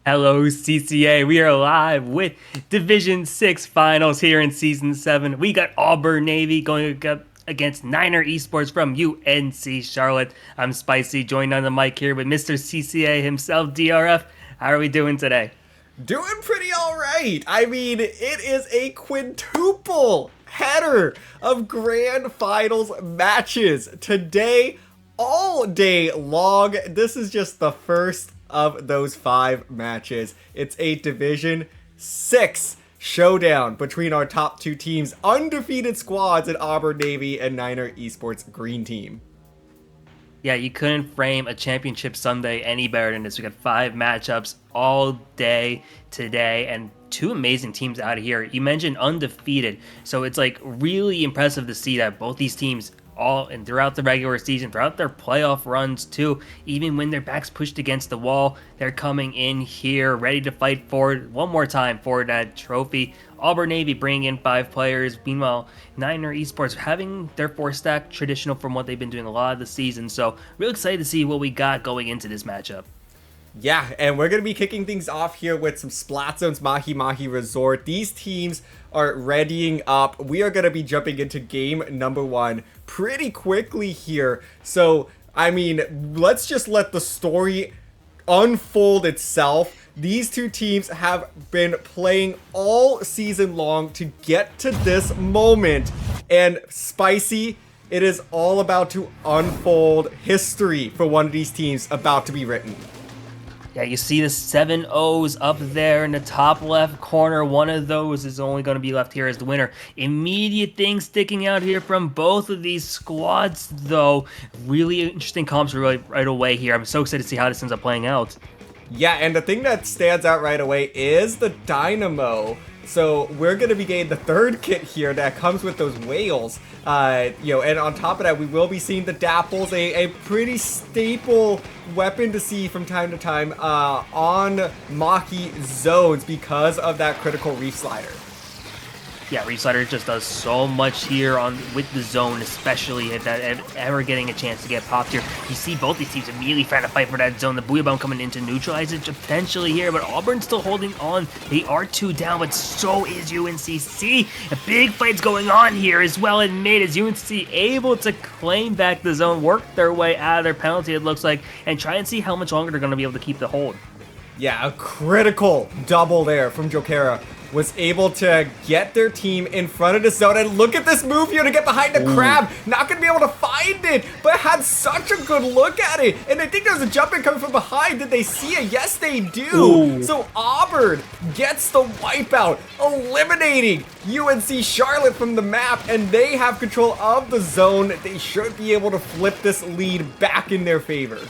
Hello, CCA. We are live with Division 6 finals here in Season 7. We got Auburn Navy going up against Niner Esports from UNC Charlotte. I'm Spicy, joined on the mic here with Mr. CCA himself, DRF. How are we doing today? Doing pretty all right. I mean, it is a quintuple header of grand finals matches today, all day long. This is just the first of those 5 matches. It's a Division 6 showdown between our top 2 teams, undefeated squads in Auburn Navy and Niner Esports Green Team. Yeah, you couldn't frame a championship Sunday any better than this. We got 5 matchups all day today and 2 amazing teams out of here. You mentioned undefeated, so it's like really impressive to see that both these teams all and throughout the regular season, throughout their playoff runs too, even when their backs pushed against the wall, they're coming in here ready to fight for one more time for that trophy. Auburn Navy bringing in 5 players. Meanwhile, Niner Esports having their 4-stack traditional from what they've been doing a lot of the season. So real excited to see what we got going into this matchup. Yeah, and we're going to be kicking things off here with some Splat Zones Mahi Mahi Resort. These teams are readying up. We are going to be jumping into game number 1 pretty quickly here. So, I mean, let's just let the story unfold itself. These 2 teams have been playing all season long to get to this moment. And Spicy, it is all about to unfold history for one of these teams about to be written. Yeah, you see the 7 O's up there in the top left corner. One of those is only going to be left here as the winner. Immediate things sticking out here from both of these squads, though. Really interesting comps right away here. I'm so excited to see how this ends up playing out. Yeah, and the thing that stands out right away is the Dynamo. So we're going to be getting the 3rd kit here that comes with those whales. And on top of that, we will be seeing the Dapples, a pretty staple weapon to see from time to time on Maki zones because of that critical reef slider. Yeah, Reef Slider just does so much here with the zone, especially if ever getting a chance to get popped here. You see both these teams immediately trying to fight for that zone. The Booyah Bomb coming in to neutralize it potentially here, but Auburn's still holding on. They are 2 down, but so is UNCC. A big fight's going on here as well in mid as UNCC able to claim back the zone, work their way out of their penalty, it looks like, and try and see how much longer they're going to be able to keep the hold. Yeah, a critical double there from Jokera was able to get their team in front of the zone. And look at this move here to get behind the crab. Not going to be able to find it, but had such a good look at it. And I think there's a jump in coming from behind. Did they see it? Yes, they do. Ooh. So Auburn gets the wipeout, eliminating UNC Charlotte from the map. And they have control of the zone. They should be able to flip this lead back in their favor.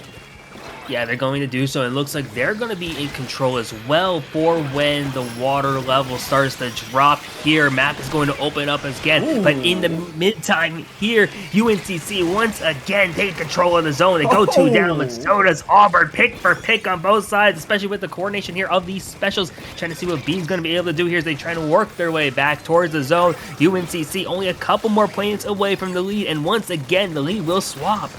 Yeah, they're going to do so. It looks like they're going to be in control as well for when the water level starts to drop here. Map is going to open up again. Ooh. But in the mid-time here, UNCC once again take control of the zone. They go 2 down, but so does Auburn. Pick for pick on both sides, especially with the coordination here of these specials. Trying to see what Bean's going to be able to do here as they try to work their way back towards the zone. UNCC only a couple more points away from the lead, and once again, the lead will swap.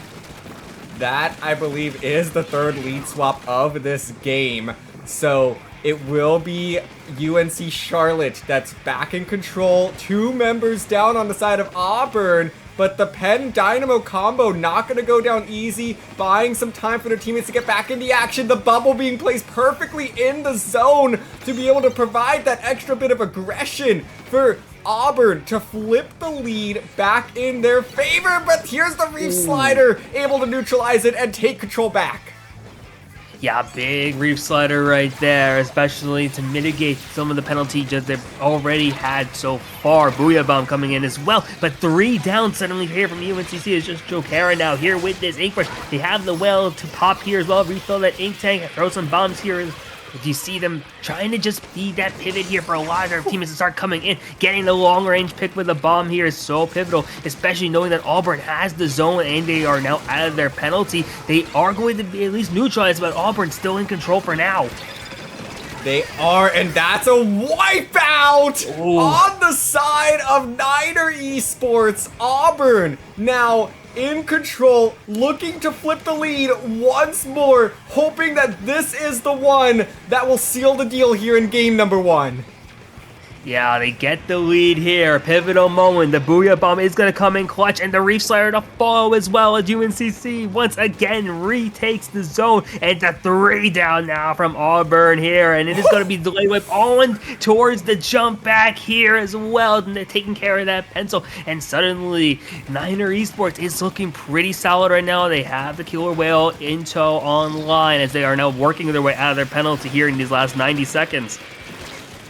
That, I believe, is the 3rd lead swap of this game. So it will be UNC Charlotte that's back in control. 2 members down on the side of Auburn. But the Penn Dynamo combo not going to go down easy. Buying some time for their teammates to get back in the action. The bubble being placed perfectly in the zone to be able to provide that extra bit of aggression for Auburn to flip the lead back in their favor. But here's the Reef Slider able to neutralize it and take control back. Yeah, big Reef Slider right there, especially to mitigate some of the penalties that they've already had so far. Booyah Bomb coming in as well, but 3 down suddenly here from UNCC is just Jokera now here with this ink brush. They have the well to pop here as well, refill that ink tank, throw some bombs here. Do you see them trying to just be that pivot here for a lot of their teammates to start coming in? Getting the long-range pick with the bomb here is so pivotal, especially knowing that Auburn has the zone and they are now out of their penalty. They are going to be at least neutralized, but Auburn still in control for now. They are, and that's a wipeout on the side of Niner Esports. Auburn now in control, looking to flip the lead once more, hoping that this is the one that will seal the deal here in game number 1. Yeah, they get the lead here. Pivotal moment. The Booyah Bomb is going to come in clutch, and the Reef Slayer to follow as well as UNCC once again retakes the zone. And the 3 down now from Auburn here, and it is going to be delayed whip on towards the jump back here as well. And they're taking care of that pencil, and suddenly Niner Esports is looking pretty solid right now. They have the Killer Whale in tow online as they are now working their way out of their penalty here in these last 90 seconds.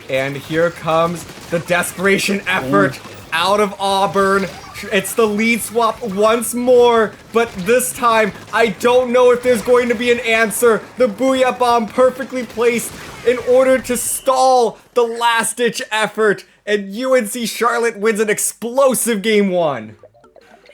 And here comes the desperation effort out of Auburn. It's the lead swap once more, but this time, I don't know if there's going to be an answer. The Booyah Bomb perfectly placed in order to stall the last-ditch effort, and UNC Charlotte wins an explosive game 1.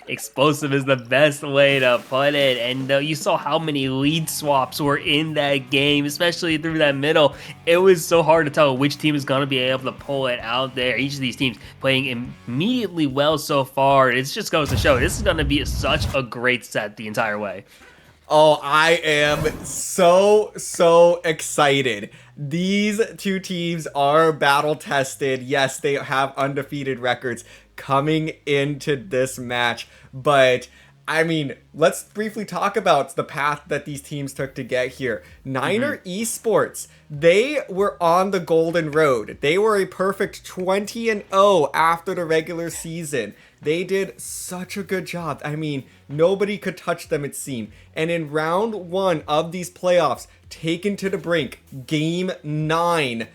Explosive is the best way to put it, and you saw how many lead swaps were in that game, especially through that middle. It was so hard to tell which team is going to be able to pull it out there. Each of these teams playing immediately well so far. It just goes to show this is going to be such a great set the entire way. Oh, I am so excited. These two teams are battle tested. Yes, they have undefeated records coming into this match, but I mean, let's briefly talk about the path that these teams took to get here. Niner Esports, they were on the golden road. They were a perfect 20-0 after the regular season. They did such a good job. I mean, nobody could touch them, it seemed. And in round 1 of these playoffs, taken to the brink, game 9,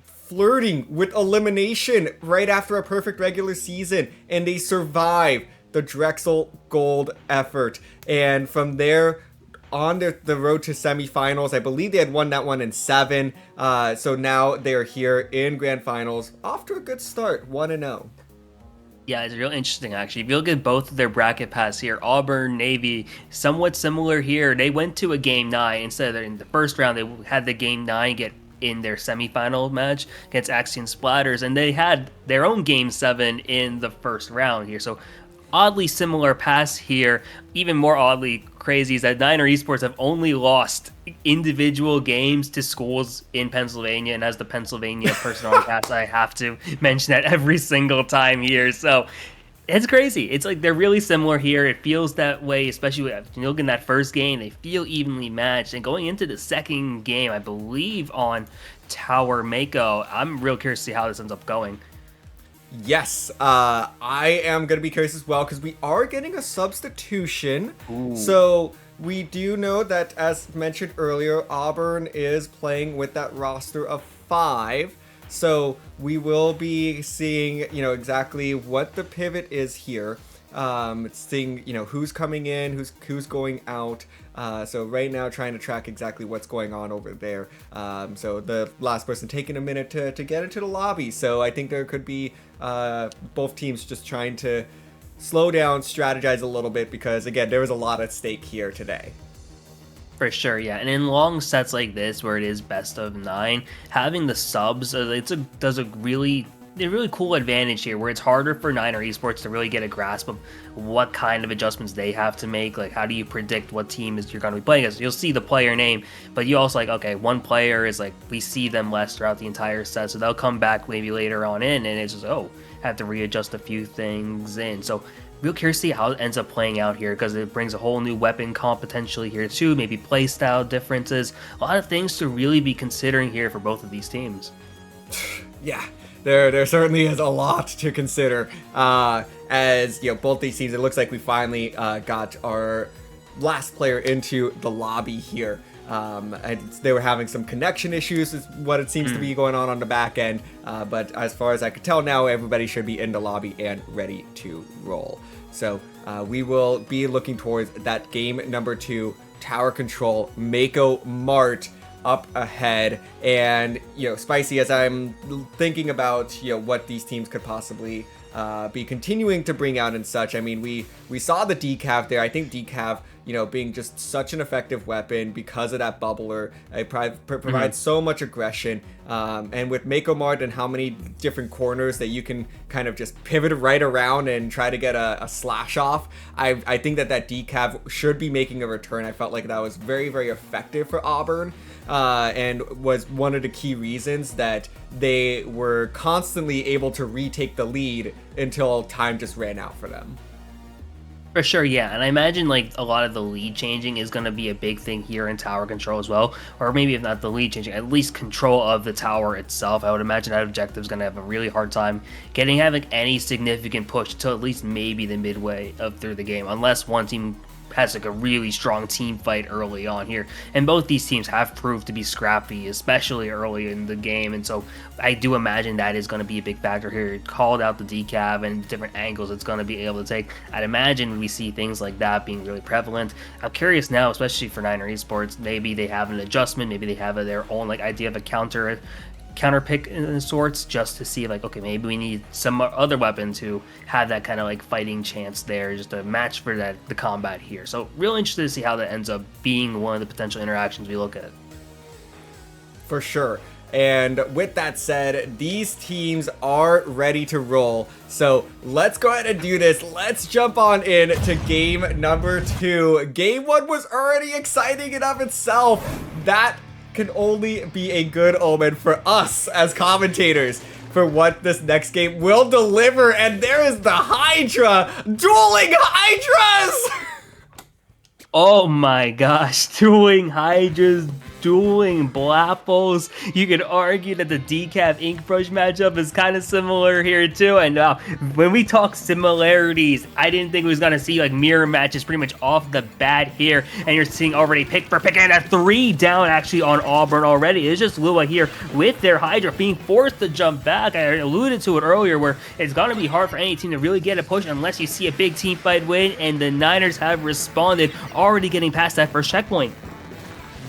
flirting with elimination right after a perfect regular season, and they survive the Drexel Gold effort. And from there, on the road to semifinals, I believe they had won that one in 7. So now they're here in grand finals, off to a good start, 1-0. Yeah, it's real interesting, actually. If you look at both of their bracket paths here, Auburn, Navy, somewhat similar here. They went to a game 9 instead of in the first round. They had the game 9 get in their semifinal match against Axiom Splatters, and they had their own game 7 in the first round here. So oddly similar pass here. Even more oddly crazy is that Niner Esports have only lost individual games to schools in Pennsylvania, and as the Pennsylvania person on cast, I have to mention that every single time here. So it's crazy. It's like they're really similar here. It feels that way, especially when you look in that first game, they feel evenly matched. And going into the second game, I believe on Tower Mako, I'm real curious to see how this ends up going. Yes, I am going to be curious as well, because we are getting a substitution. Ooh. So we do know that, as mentioned earlier, Auburn is playing with that roster of 5. So we will be seeing, exactly what the pivot is here. Seeing, who's coming in, who's going out. So right now trying to track exactly what's going on over there. So the last person taking a minute to get into the lobby. So I think there could be both teams just trying to slow down, strategize a little bit, because again, there was a lot at stake here today. For sure, yeah. And in long sets like this, where it is best of 9, having the subs does a really cool advantage here, where it's harder for Niner Esports to really get a grasp of what kind of adjustments they have to make. Like, how do you predict what team you're going to be playing as? You'll see the player name, but you also okay, one player is we see them less throughout the entire set, so they'll come back maybe later on in, and it's just have to readjust a few things in. So real curious to see how it ends up playing out here, because it brings a whole new weapon comp potentially here too, maybe playstyle differences, a lot of things to really be considering here for both of these teams. Yeah, there certainly is a lot to consider. As both these teams, it looks like we finally got our last player into the lobby here. And they were having some connection issues, is what it seems to be going on the back end. But as far as I could tell now, everybody should be in the lobby and ready to roll. So we will be looking towards that game number 2, tower control, Mako Mart up ahead. And, Spicy, as I'm thinking about, what these teams could possibly be continuing to bring out and such. I mean, we saw the decaf there. I think decaf you know, being just such an effective weapon because of that bubbler. It provides so much aggression. And with Mako Mart and how many different corners that you can kind of just pivot right around and try to get a slash off, I think that decav should be making a return. I felt like that was very, very effective for Auburn, and was one of the key reasons that they were constantly able to retake the lead until time just ran out for them. For sure, yeah, and I imagine like a lot of the lead changing is going to be a big thing here in tower control as well, or maybe if not the lead changing, at least control of the tower itself. I would imagine that objective is going to have a really hard time having any significant push until at least maybe the midway through the game, unless one team has like a really strong team fight early on here, and both these teams have proved to be scrappy, especially early in the game, and so I do imagine that is going to be a big factor here. It called out the decav and different angles it's going to be able to take. I'd imagine we see things like that being really prevalent. I'm curious now, especially for Niner Esports, maybe they have an adjustment, maybe they have their own like idea of a counter pick in sorts, just to see like, okay, maybe we need some other weapon to have that kind of like fighting chance there, just a match for the combat here. So real interested to see how that ends up being one of the potential interactions we look at. For sure. And with that said, these teams are ready to roll. So let's go ahead and do this. Let's jump on in to game number 2. Game 1 was already exciting enough itself. That can only be a good omen for us as commentators for what this next game will deliver. And there is the Hydra, dueling Hydras! Oh my gosh, dueling Hydras, dueling Blapples. You could argue that the Decav Ink Brush matchup is kind of similar here too. And when we talk similarities, I didn't think we was going to see like mirror matches pretty much off the bat here. And you're seeing already pick for pick and a 3 down actually on Auburn already. It's just Lua here with their Hydra being forced to jump back. I alluded to it earlier where it's going to be hard for any team to really get a push unless you see a big team fight win. And the Niners have responded, already getting past that first checkpoint.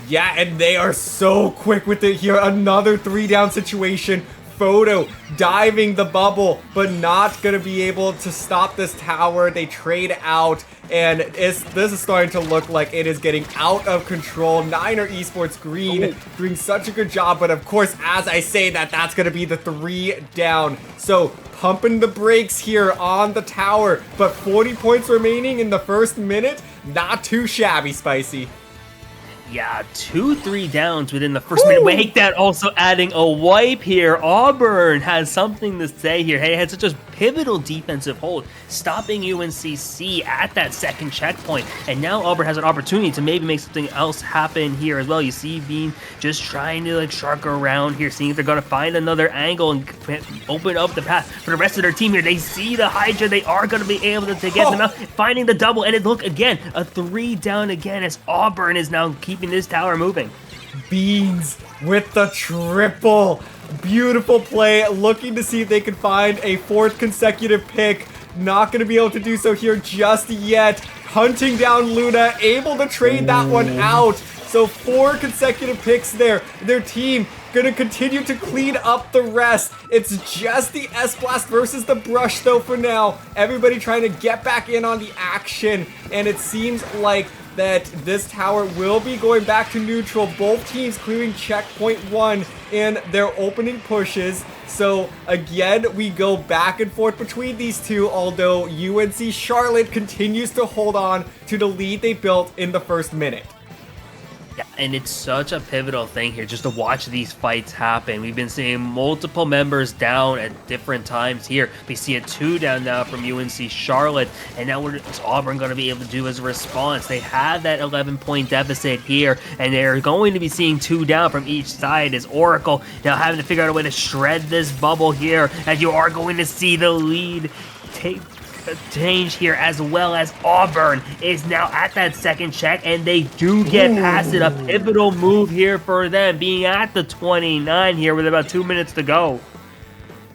Yeah, and they are so quick with it here. Another 3 down situation. Photo diving the bubble, but not going to be able to stop this tower. They trade out, and this is starting to look like it is getting out of control. Niner Esports Green doing such a good job, but of course, as I say that, that's going to be the 3 down. So pumping the brakes here on the tower, but 40 points remaining in the first minute. Not too shabby, Spicy. Yeah, 2-3 downs within the first minute. Wait, that also adding a wipe here. Auburn has something to say here. Hey, it had such a pivotal defensive hold, stopping UNCC at that second checkpoint. And now Auburn has an opportunity to maybe make something else happen here as well. You see Bean just trying to like shark around here, seeing if they're going to find another angle and open up the path for the rest of their team here. They see the Hydra. They are going to be able to get them out, finding the double. And it look again, a 3 down again as Auburn is now keeping this tower moving. Beans with the triple. Beautiful play, looking to see if they can find a 4th consecutive pick. Not going to be able to do so here just yet. Hunting down Luna, able to trade that one out. So 4 consecutive picks there. Their team going to continue to clean up the rest. It's just the S-Blast versus the Brush though for now. Everybody trying to get back in on the action, and it seems like that this tower will be going back to neutral. Both teams clearing checkpoint 1 in their opening pushes. So again, we go back and forth between these two, although UNC Charlotte continues to hold on to the lead they built in the first minute. Yeah, and it's such a pivotal thing here just to watch these fights happen. We've been seeing multiple members down at different times here. We see a 2 down now from UNC Charlotte, and now what is Auburn going to be able to do as a response? They have that 11-point deficit here, and they're going to be seeing 2 down from each side as Oracle now having to figure out a way to shred this bubble here, as you are going to see the lead take change here, as well as Auburn is now at that second check, and they do get past it. A pivotal move here for them, being at the 29 here with about 2 minutes to go.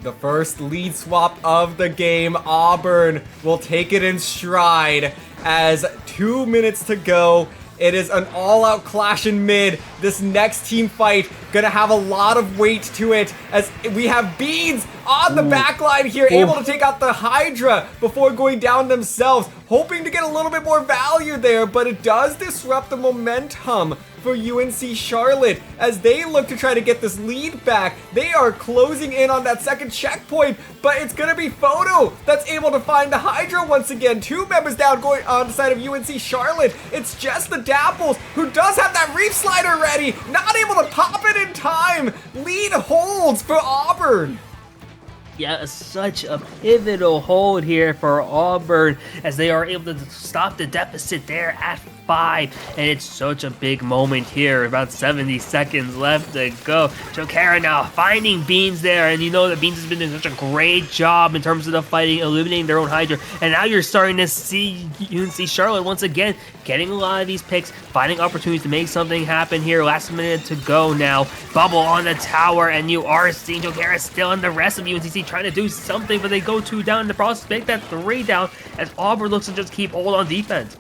The first lead swap of the game. Auburn will take it in stride as 2 minutes to go. It is an all-out clash in mid. This next team fight gonna have a lot of weight to it as we have Beans on the backline here, able to take out the Hydra before going down themselves, hoping to get a little bit more value there, but it does disrupt the momentum for UNC Charlotte as they look to try to get this lead back. They are closing in on that second checkpoint, but it's gonna be Photo that's able to find the Hydra once again. 2 members down going on the side of UNC Charlotte. It's just the Dapples who does have that Reef Slider ready, not able to pop it in time. Lead holds for Auburn. Yeah, such a pivotal hold here for Auburn as they are able to stop the deficit there at 5. And it's such a big moment here. About 70 seconds left to go. Jokera now finding Beans there. And you know that Beans has been doing such a great job in terms of the fighting, eliminating their own Hydra. And now you're starting to see UNC Charlotte once again getting a lot of these picks, finding opportunities to make something happen here. Last minute to go now. Bubble on the tower. And you are seeing Jokera still and the rest of UNCC trying to do something, but they go 2 down in the process, make that 3 down as Auburn looks to just keep hold on defense.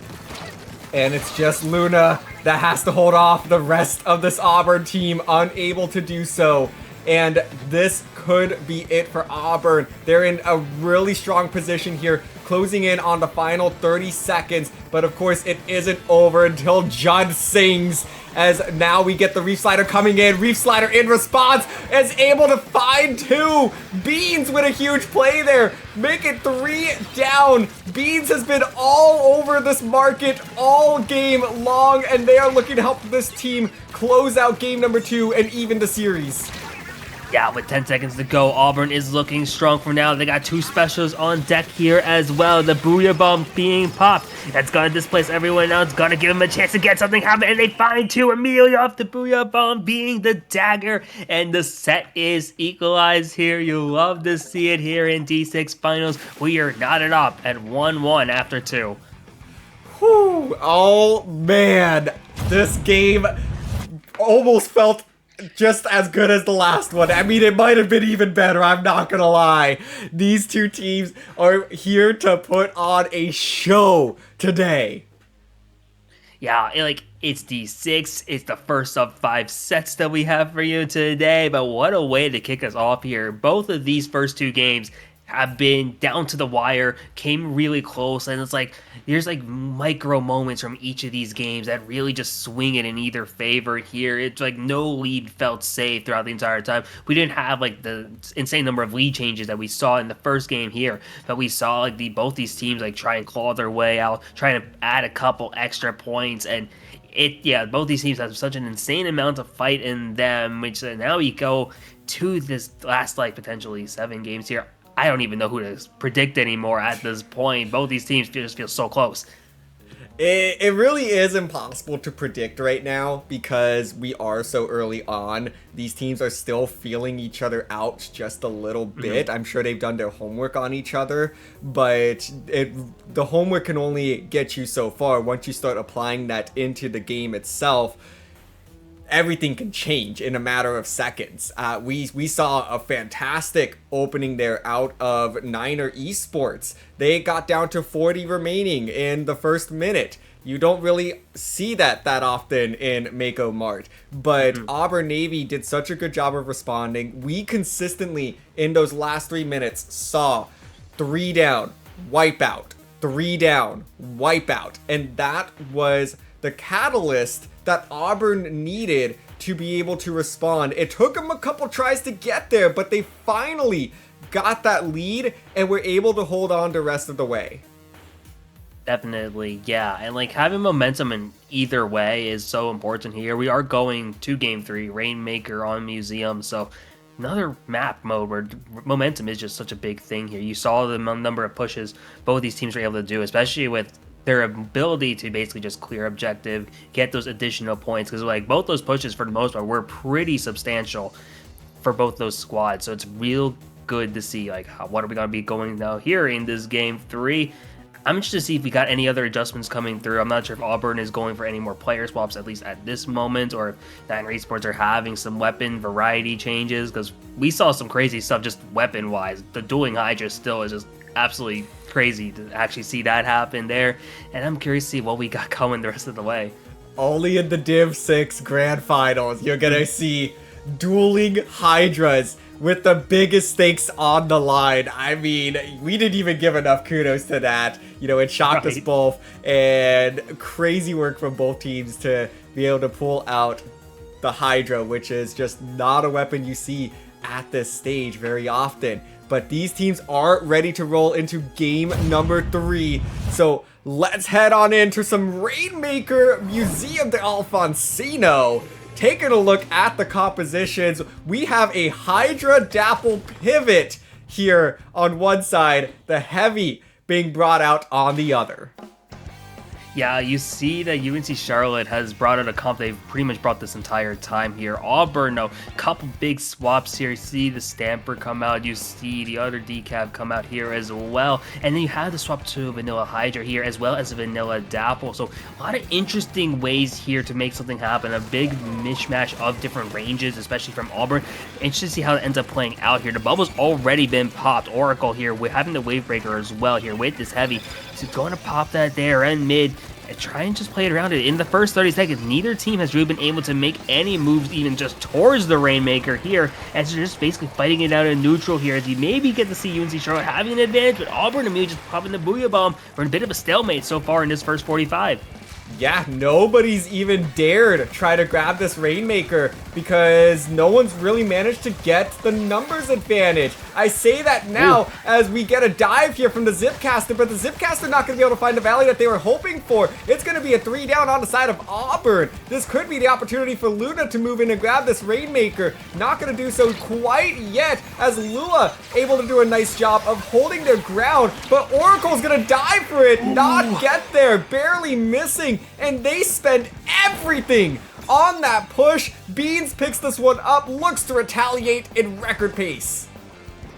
And it's just Luna that has to hold off the rest of this Auburn team, unable to do so. And this could be it for Auburn. They're in a really strong position here, closing in on the final 30 seconds. But of course, it isn't over until Judd sings, as now we get the Reef Slider coming in. Reef Slider in response is able to find 2. Beans with a huge play there. Make it 3 down. Beans has been all over this market all game long, and they are looking to help this team close out game number 2 and even the series. Yeah, with 10 seconds to go, Auburn is looking strong for now. They got 2 specials on deck here as well. The Booyah Bomb being popped. That's going to displace everyone else. Going to give them a chance to get something happen. And they find 2 immediately off the Booyah Bomb being the dagger. And the set is equalized here. You love to see it here in D6 Finals. We are knotted up at 1-1 after 2. Whew. Oh, man. This game almost felt just as good as the last one. I mean, it might have been even better, I'm not gonna lie. These 2 teams are here to put on a show today. Yeah, it's D6. It's the first of 5 sets that we have for you today. But what a way to kick us off here. Both of these first 2 games have been down to the wire, came really close, and it's like there's like micro moments from each of these games that really just swing it in either favor here. It's like no lead felt safe throughout the entire time. We didn't have like the insane number of lead changes that we saw in the first game here, but we saw like both these teams like try and claw their way out, trying to add a couple extra points, and both these teams have such an insane amount of fight in them, which now we go to this last like potentially 7 games here. I don't even know who to predict anymore at this point. Both these teams just feel so close. It really is impossible to predict right now because we are so early on. These teams are still feeling each other out just a little bit. I'm sure they've done their homework on each other, but the homework can only get you so far. Once you start applying that into the game itself, everything can change in a matter of seconds. We saw a fantastic opening there out of Niner Esports. They got down to 40 remaining in the first minute. You don't really see that often in Mako Mart. But Auburn Navy did such a good job of responding. We consistently, in those last 3 minutes, saw 3 down, wipeout, 3 down, wipeout. And that was the catalyst that Auburn needed to be able to respond. It took them a couple tries to get there, but they finally got that lead and were able to hold on the rest of the way. Definitely, yeah. And like having momentum in either way is so important here. We are going to game 3, Rainmaker on Museum, so another map mode where momentum is just such a big thing here. You saw the number of pushes both these teams were able to do, especially with their ability to basically just clear objective, get those additional points, because like both those pushes for the most part were pretty substantial for both those squads. So it's real good to see like what are we going to be going now here in this game 3. I'm interested to see if we got any other adjustments coming through. I'm not sure if Auburn is going for any more player swaps, at least at this moment, or if Niner Esports are having some weapon variety changes, because we saw some crazy stuff just weapon-wise. The dueling Hydra still is just absolutely crazy to actually see that happen there, and I'm curious to see what we got coming the rest of the way. only in the Div 6 Grand Finals you're gonna see dueling Hydras with the biggest stakes on the line. I mean, we didn't even give enough kudos to that. You know, it shocked us both, and crazy work from both teams to be able to pull out the Hydra, which is just not a weapon you see at this stage very often. But these teams are ready to roll into game number 3. So let's head on into some Rainmaker Museum de Alfonsino. Taking a look at the compositions, we have a Hydra Dapple pivot here on one side, the Heavy being brought out on the other. Yeah, you see that UNC Charlotte has brought out a comp they've pretty much brought this entire time here. Auburn, no, couple big swaps here. You see the Stamper come out, you see the other decaf come out here as well. And then you have the swap to Vanilla Hydra here as well as Vanilla Dapple. So a lot of interesting ways here to make something happen. A big mishmash of different ranges, especially from Auburn. Interesting to see how it ends up playing out here. The bubble's already been popped. Oracle here, we're having the Wavebreaker as well here with this Heavy. So going to pop that there and mid. And try and just play it around it. In the first 30 seconds, neither team has really been able to make any moves even just towards the Rainmaker here, as they're just basically fighting it out in neutral here, as you maybe get to see UNC Charlotte having an advantage, but Auburn immediately just popping the Booyah Bomb. We're in a bit of a stalemate so far in this first 45. Yeah, nobody's even dared try to grab this Rainmaker because no one's really managed to get the numbers advantage. I say that now as we get a dive here from the Zipcaster, but the Zipcaster not going to be able to find the Valley that they were hoping for. It's going to be a 3 down on the side of Auburn. This could be the opportunity for Luna to move in and grab this Rainmaker. Not going to do so quite yet, as Lua able to do a nice job of holding their ground, but Oracle's going to dive for it, not get there, barely missing, and they spend everything on that push. Beans picks this one up, looks to retaliate in record pace.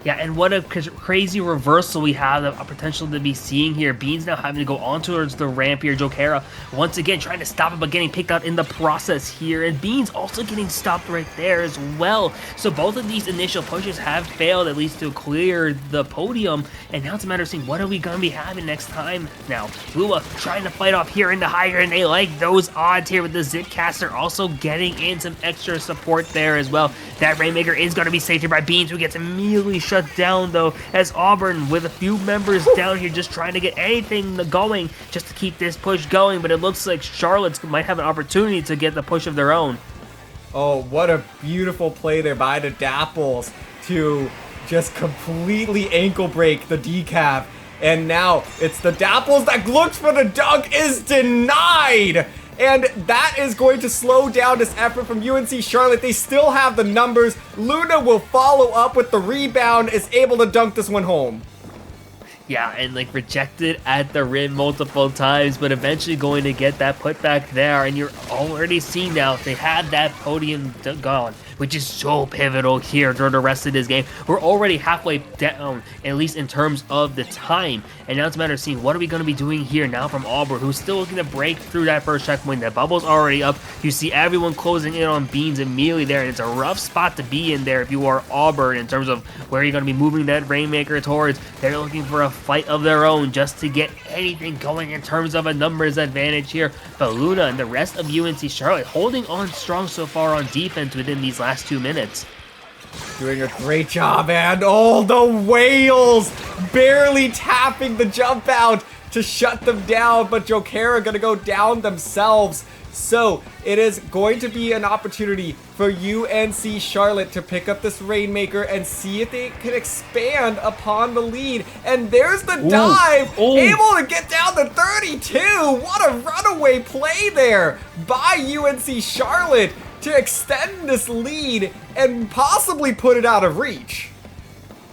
Yeah, and what a crazy reversal we have a potential to be seeing here. Beans now having to go on towards the ramp here. Jokera once again trying to stop it, but getting picked out in the process here. And Beans also getting stopped right there as well. So both of these initial pushes have failed, at least to clear the podium. And now it's a matter of seeing what are we going to be having next time. Now, Lua trying to fight off here in the Hydra, and they like those odds here with the Zipcaster also getting in some extra support there as well. That Rainmaker is going to be saved here by Beans, who gets immediately shut down though, as Auburn with a few members down here just trying to get anything going just to keep this push going, but it looks like Charlotte might have an opportunity to get the push of their own. Oh, what a beautiful play there by the Dapples to just completely ankle break the decaf. And now it's the Dapples that looks for the dunk, is denied. And that is going to slow down this effort from UNC Charlotte. They still have the numbers. Luna will follow up with the rebound, is able to dunk this one home. Yeah, and like rejected at the rim multiple times, but eventually going to get that putback there. And you're already seeing now they had that podium gone, which is so pivotal here during the rest of this game. We're already halfway down, at least in terms of the time. And now it's a matter of seeing what are we going to be doing here now from Auburn, who's still looking to break through that first checkpoint. That bubble's already up. You see everyone closing in on Beans immediately there, and it's a rough spot to be in there if you are Auburn in terms of where you're going to be moving that Rainmaker towards. They're looking for a fight of their own just to get anything going in terms of a numbers advantage here. But Luna and the rest of UNC Charlotte holding on strong so far on defense within these last 2 minutes. Doing a great job, and oh, the Whales barely tapping the jump out to shut them down, but Jokera gonna go down themselves. So it is going to be an opportunity for UNC Charlotte to pick up this Rainmaker and see if they can expand upon the lead. And there's the dive, able to get down to 32. What a runaway play there by UNC Charlotte to extend this lead and possibly put it out of reach.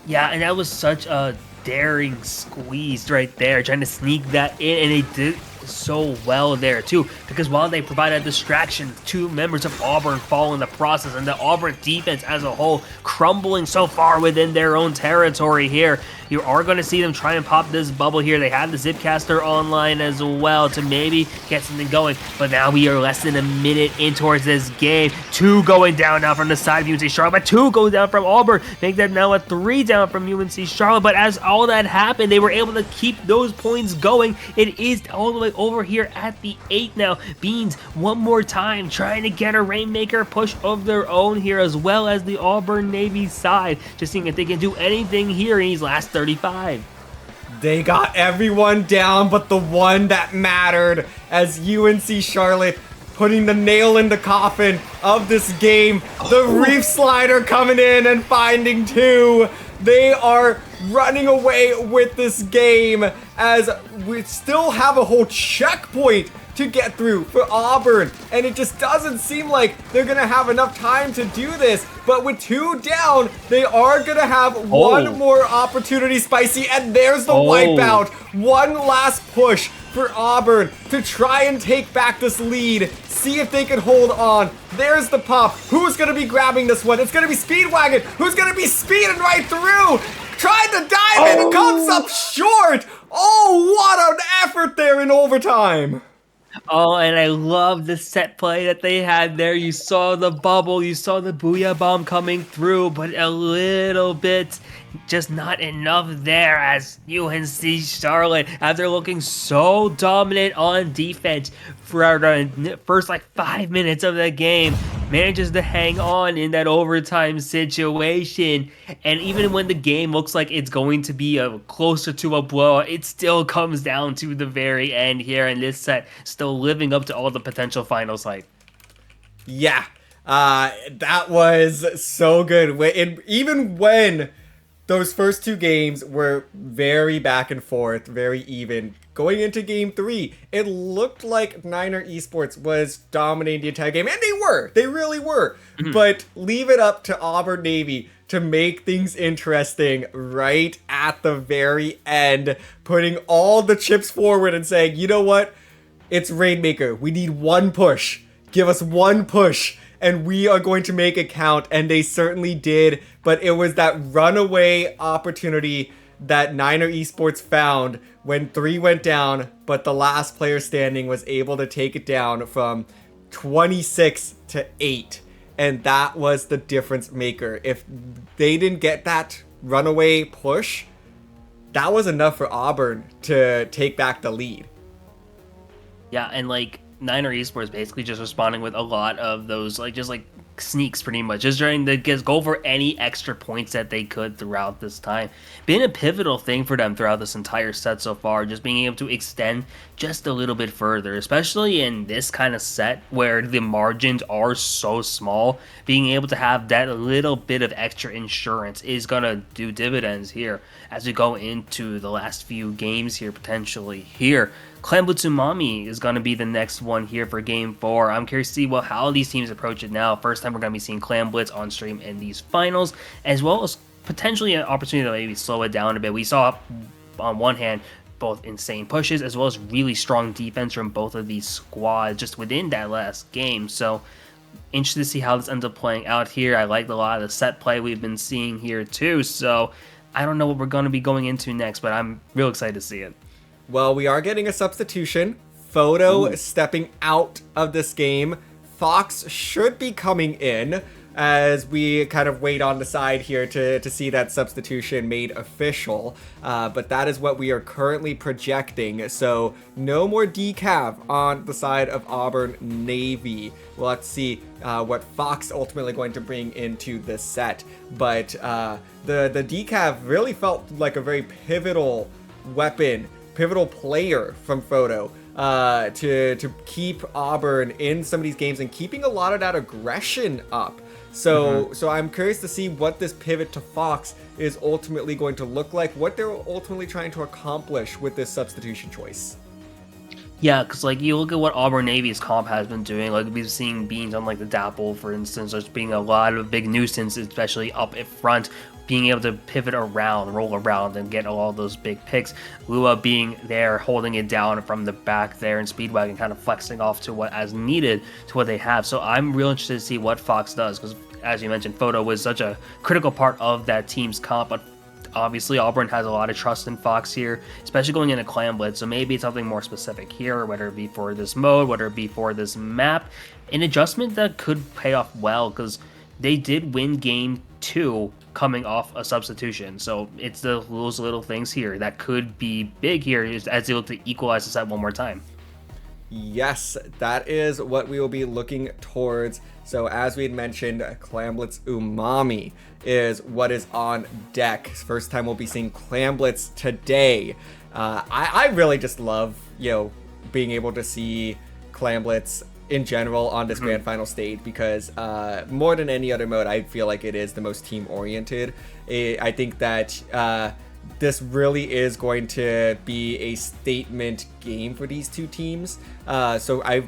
Yeah, and that was such a daring squeeze right there, trying to sneak that in, and they did so well there too, because while they provided a distraction, 2 members of Auburn fall in the process, and the Auburn defense as a whole crumbling so far within their own territory here. You are going to see them try and pop this bubble here. They have the Zipcaster online as well to maybe get something going, but now we are less than a minute in towards this game. 2 going down now from the side of UNC Charlotte, but 2 go down from Auburn, make that now a 3 down from UNC Charlotte. But as all that happened, they were able to keep those points going. It is all the way over here at the 8 now. Beans one more time trying to get a Rainmaker push of their own here, as well as the Auburn Navy side. Just seeing if they can do anything here in these last 35. They got everyone down but the one that mattered, as UNC Charlotte putting the nail in the coffin of this game. The Reef Slider coming in and finding 2. They are running away with this game, as we still have a whole checkpoint to get through for Auburn, and it just doesn't seem like they're gonna have enough time to do this. But with 2 down, they are gonna have one more opportunity, Spicy, and there's the wipeout. One last push for Auburn to try and take back this lead, see if they can hold on. There's the pop. Who's gonna be grabbing this one? It's gonna be Speedwagon, who's gonna be speeding right through. Tried to dive in, it comes up short. Oh, what an effort there in overtime. Oh, and I love the set play that they had there. You saw the bubble, you saw the Booyah Bomb coming through, but a little bit, just not enough there, as UNC Charlotte, after looking so dominant on defense for the first 5 minutes of the game, manages to hang on in that overtime situation. And even when the game looks like it's going to be closer to a blowout, it still comes down to the very end here, and this set still living up to all the potential finals hype. Yeah, that was so good. Even when those first 2 games were very back and forth, very even, going into game 3, it looked like Niner Esports was dominating the entire game, and they were. They really were. But leave it up to Auburn Navy to make things interesting right at the very end, putting all the chips forward and saying, you know what? It's Rainmaker. We need one push. Give us one push, and we are going to make it count. And they certainly did. But it was that runaway opportunity that Niner Esports found when 3 went down, but the last player standing was able to take it down from 26 to 8. And that was the difference maker. If they didn't get that runaway push, that was enough for Auburn to take back the lead. Yeah, and Niner Esports basically just responding with a lot of those sneaks, pretty much, just trying to go for any extra points that they could throughout this time. Been a pivotal thing for them throughout this entire set so far, just being able to extend just a little bit further, especially in this kind of set where the margins are so small. Being able to have that little bit of extra insurance is gonna do dividends here as we go into the last few games here, potentially here. Clan Butsumami is going to be the next one here for Game 4. I'm curious to see how these teams approach it now. First time we're going to be seeing Clan Blitz on stream in these finals, as well as potentially an opportunity to maybe slow it down a bit. We saw, on one hand, both insane pushes as well as really strong defense from both of these squads just within that last game. So interested to see how this ends up playing out here. I like a lot of the set play we've been seeing here too. So I don't know what we're going to be going into next, but I'm real excited to see it. Well, we are getting a substitution. Photo stepping out of this game. Fox should be coming in as we kind of wait on the side here to see that substitution made official. But that is what we are currently projecting. So no more decav on the side of Auburn Navy. We'll have to see what Fox ultimately going to bring into this set. But the decav really felt like a very pivotal weapon, pivotal player from Photo to keep Auburn in some of these games and keeping a lot of that aggression up. So I'm curious to see what this pivot to Fox is ultimately going to look like, what they're ultimately trying to accomplish with this substitution choice. Yeah, because you look at what Auburn Navy's comp has been doing. We've seen Beans on the Dapple, for instance. There's being a lot of big nuisance, especially up in front, being able to pivot around, roll around, and get all those big picks. Lua being there, holding it down from the back there, and Speedwagon kind of flexing off to what as needed to what they have. So I'm real interested to see what Fox does, because as you mentioned, Photo was such a critical part of that team's comp, but obviously Auburn has a lot of trust in Fox here, especially going into Clan Blitz, so maybe it's something more specific here, whether it be for this mode, whether it be for this map, an adjustment that could pay off well, because they did win game 2 coming off a substitution, so it's those little things here that could be big here as they look to equalize the set one more time. Yes, that is what we will be looking towards. So as we had mentioned, Clamblitz Umami is what is on deck. First time we'll be seeing Clamblitz today. I really just love, being able to see Clamblitz in general on this grand final stage, because more than any other mode, I feel like it is the most team oriented. I think that this really is going to be a statement game for these two teams. So I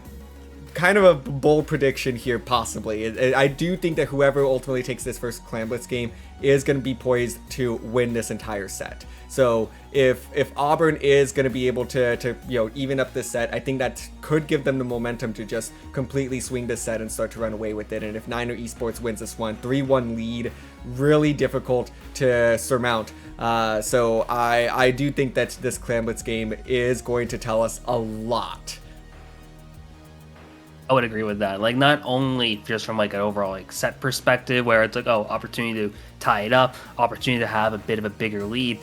kind of a bold prediction here, possibly. I do think that whoever ultimately takes this first Clamblitz game is going to be poised to win this entire set. So if Auburn is going to be able to even up this set, I think that could give them the momentum to just completely swing this set and start to run away with it. And if Niner Esports wins this one, 3-1 lead, really difficult to surmount. So I do think that this Clamblitz game is going to tell us a lot. I would agree with that. Like, not only just from like an overall like set perspective, where it's like, oh, opportunity to tie it up, opportunity to have a bit of a bigger lead.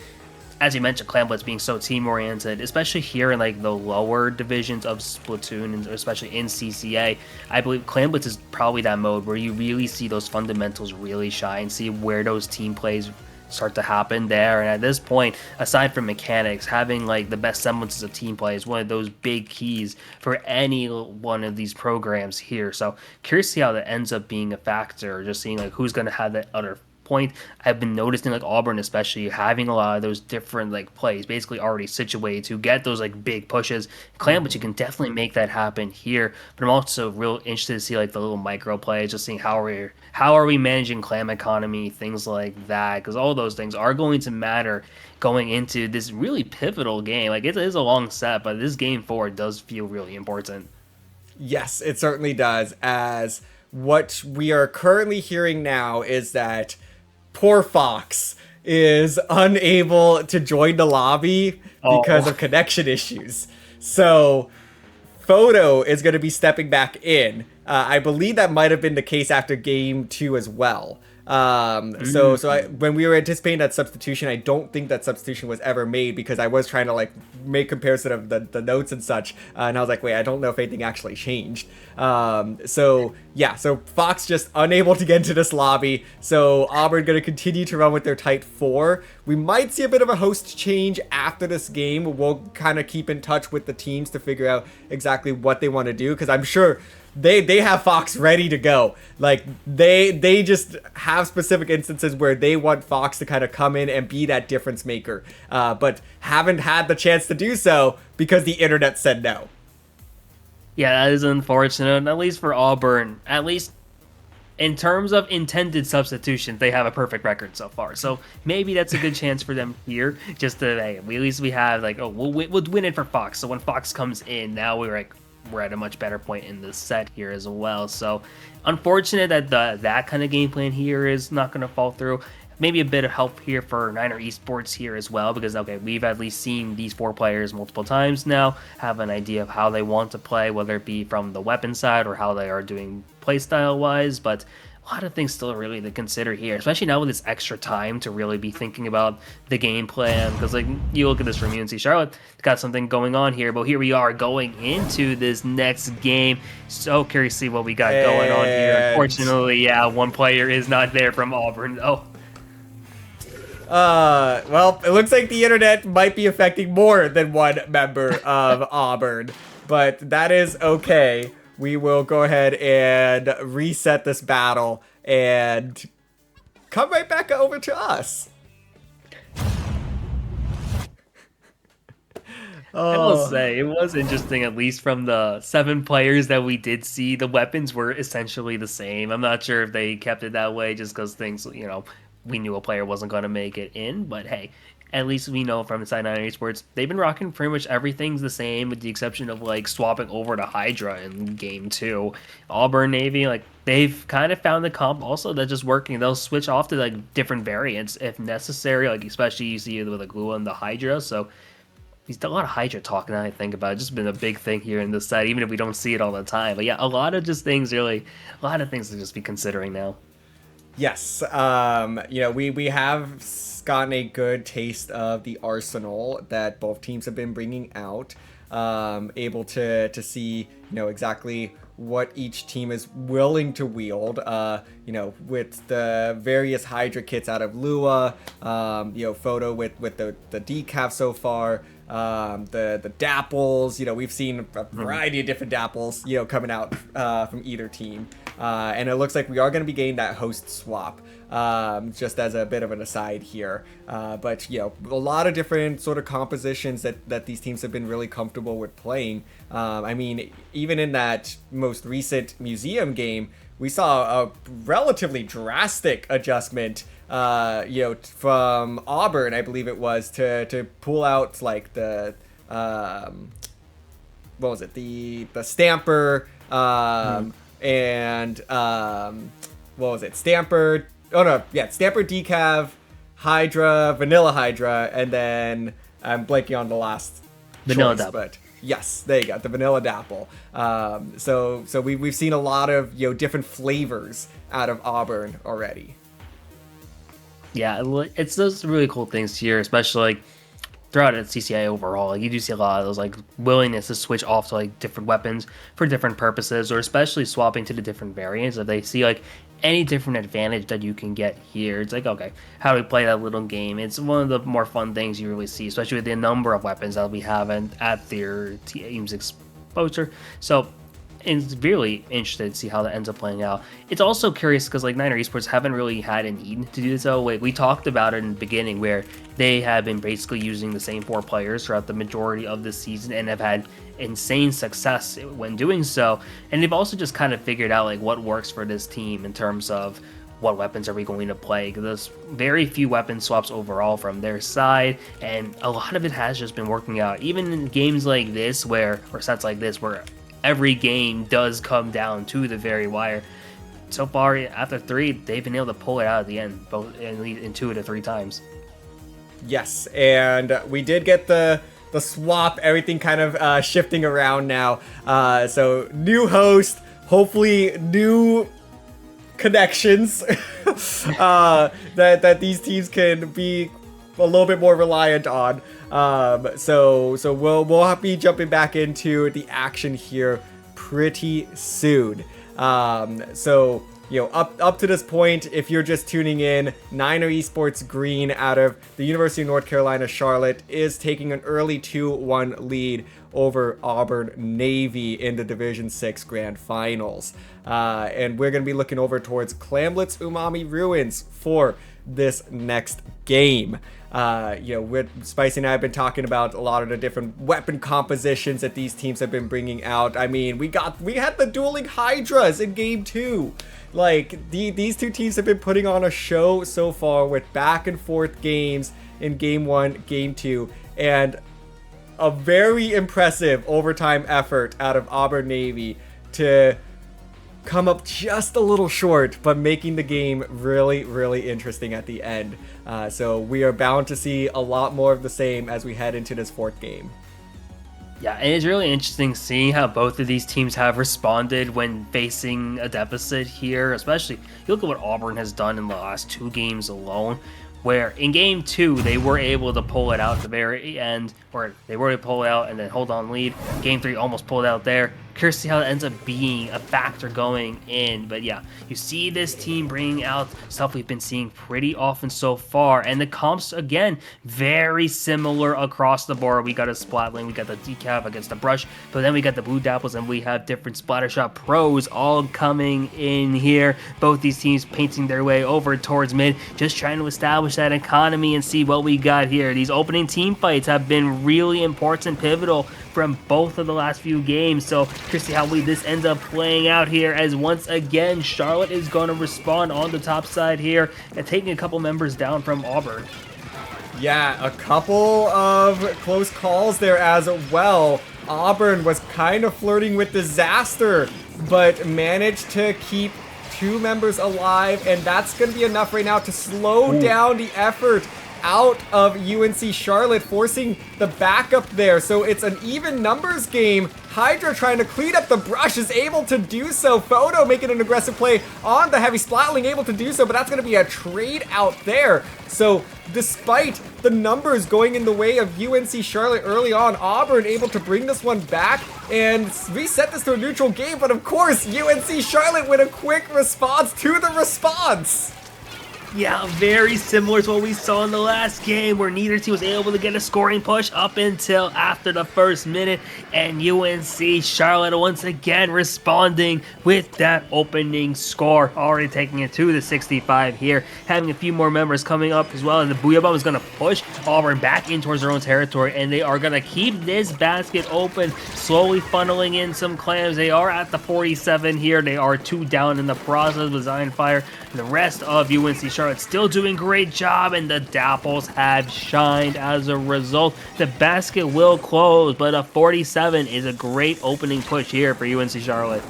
As you mentioned, Clamblitz being so team oriented, especially here in like the lower divisions of Splatoon, and especially in CCA, I believe Clamblitz is probably that mode where you really see those fundamentals really shine, see where those team plays start to happen there. And at this point, aside from mechanics, having like the best semblances of team play is one of those big keys for any one of these programs here. So curious to see how that ends up being a factor, just seeing like who's going to have that other point. I've been noticing like Auburn especially having a lot of those different like plays basically already situated to get those like big pushes. Clamblitz, you can definitely make that happen here, but I'm also real interested to see like the little micro plays, just seeing how are we managing clam economy, things like that, because all those things are going to matter going into this really pivotal game. Like, it is a long set, but this game 4 does feel really important. Yes, it certainly does, as what we are currently hearing now is that poor Fox is unable to join the lobby because of connection issues. So Photo is going to be stepping back in. I believe that might have been the case after game 2 as well. When we were anticipating that substitution, I don't think that substitution was ever made, because I was trying to like make comparison of the notes and such, and I was like, wait, I don't know if anything actually changed. So Fox just unable to get into this lobby. So Auburn going to continue to run with their tight 4. We might see a bit of a host change after this game. We'll kind of keep in touch with the teams to figure out exactly what they want to do, because I'm sure they have Fox ready to go. Like, they just have specific instances where they want Fox to kind of come in and be that difference maker, but haven't had the chance to do so because the internet said no. Yeah, that is unfortunate, at least for Auburn. At least in terms of intended substitution, they have a perfect record so far. So maybe that's a good chance for them here, just to, hey, at least we have like, oh, we'll win it for Fox. So when Fox comes in, now we're at a much better point in the set here as well. So unfortunate that that kind of game plan here is not going to fall through. Maybe a bit of help here for Niner Esports here as well, because okay, we've at least seen these 4 players multiple times now, have an idea of how they want to play, whether it be from the weapon side or how they are doing playstyle wise. But a lot of things still really to consider here, especially now with this extra time to really be thinking about the game plan. Because like, you look at this from UNC Charlotte, got something going on here, but here we are going into this next game. So curious to see what we got going on here. Unfortunately, yeah, one player is not there from Auburn though. Well, it looks like the internet might be affecting more than one member of Auburn, but that is okay. We will go ahead and reset this battle and come right back over to us. I will say, it was interesting, at least from the 7 players that we did see, the weapons were essentially the same. I'm not sure if they kept it that way just because things, we knew a player wasn't going to make it in, but hey, at least we know from inside Niner Esports, they've been rocking pretty much everything's the same, with the exception of like swapping over to Hydra in game 2. Auburn Navy, like, they've kind of found the comp also that's just working. They'll switch off to like different variants if necessary, like especially you see it with the Glue and the Hydra. So he's done a lot of Hydra talk now I think about it. It's just been a big thing here in this side, even if we don't see it all the time. But yeah, a lot of things to just be considering now. Yes, we have gotten a good taste of the arsenal that both teams have been bringing out. able to see, exactly what each team is willing to wield, with the various Hydra kits out of Lua, Photo with the decaf so far, the dapples, we've seen a variety of different dapples, coming out from either team. And it looks like we are going to be getting that host swap, just as a bit of an aside here. But, a lot of different sort of compositions that these teams have been really comfortable with playing. I mean, even in that most recent museum game, we saw a relatively drastic adjustment, from Auburn, I believe it was, to pull out like the, what was it? The Stamper, and what was it? Stamper. Oh no, yeah, Stamper, Decav, Hydra, Vanilla Hydra, and then I'm blanking on the last Vanilla choice, Dapple. but yes, there you go, the Vanilla Dapple. So we've seen a lot of different flavors out of Auburn already. Yeah, it's those really cool things here, especially like throughout at CCA overall. Like, you do see a lot of those like willingness to switch off to like different weapons for different purposes, or especially swapping to the different variants. If they see like any different advantage that you can get here, it's like, okay, how do we play that little game? It's one of the more fun things you really see, especially with the number of weapons that we have at their team's exposure. So it's really interested to see how that ends up playing out. It's also curious because like Niner Esports haven't really had a need to do so. We talked about it in the beginning where they have been basically using the same 4 players throughout the majority of the season and have had insane success when doing so. And they've also just kind of figured out like what works for this team in terms of what weapons are we going to play. There's very few weapon swaps overall from their side, and a lot of it has just been working out. Even in games like this or sets like this where every game does come down to the very wire. So far, after 3, they've been able to pull it out at the end, both in 2 to 3 times. Yes, and we did get the swap, everything kind of shifting around now. So new host, hopefully new connections that these teams can be a little bit more reliant on. So we'll be jumping back into the action here pretty soon. So up to this point, if you're just tuning in, Niner Esports Green out of the University of North Carolina, Charlotte is taking an early 2-1 lead over Auburn Navy in the Division 6 Grand Finals. And we're going to be looking over towards Clamlet's Umami Ruins for this next game. With Spicy and I have been talking about a lot of the different weapon compositions that these teams have been bringing out. I mean, we had the dueling Hydras in game 2. Like, these two teams have been putting on a show so far with back and forth games in game 1, game 2, and a very impressive overtime effort out of Auburn Navy to come up just a little short, but making the game really, really interesting at the end. So we are bound to see a lot more of the same as we head into this 4th game. Yeah, and it's really interesting seeing how both of these teams have responded when facing a deficit here, especially you look at what Auburn has done in the last 2 games alone, where in game 2 they were able to pull it out at the very end, or they were able to pull it out and then hold on lead. Game 3 almost pulled out there. Curious to see how it ends up being a factor going in. But yeah, you see this team bringing out stuff we've been seeing pretty often so far. And the comps, again, very similar across the board. We got a Splatling, we got the Decaf against the Brush, but then we got the Blue Dapples, and we have different Splattershot pros all coming in here. Both these teams painting their way over towards mid, just trying to establish that economy and see what we got here. These opening team fights have been really important, pivotal from both of the last few games. So to see how this ends up playing out here, as once again Charlotte is going to respond on the top side here and taking a couple members down from Auburn. Yeah, a couple of close calls there as well. Auburn was kind of flirting with disaster, but managed to keep 2 members alive, and that's going to be enough right now to slow down the effort out of UNC Charlotte, forcing the backup there. So it's an even numbers game. Hydra trying to clean up the brush is able to do so. Photo making an aggressive play on the heavy splatling, able to do so, but that's going to be a trade out there. So despite the numbers going in the way of UNC Charlotte early on, Auburn able to bring this one back and reset this to a neutral game. But of course, UNC Charlotte with a quick response to the response. Yeah, very similar to what we saw in the last game, where neither team was able to get a scoring push up until after the first minute, and UNC Charlotte once again responding with that opening score, already taking it to the 65 here, having a few more members coming up as well, and the Booyah Bomb is going to push Auburn back in towards their own territory, and they are going to keep this basket open, slowly funneling in some clams. They are at the 47 here. They are 2 down in the process with Zion Fire, and the rest of UNC Charlotte still doing a great job, and the Dapples have shined as a result. The basket will close, but a 47 is a great opening push here for UNC Charlotte.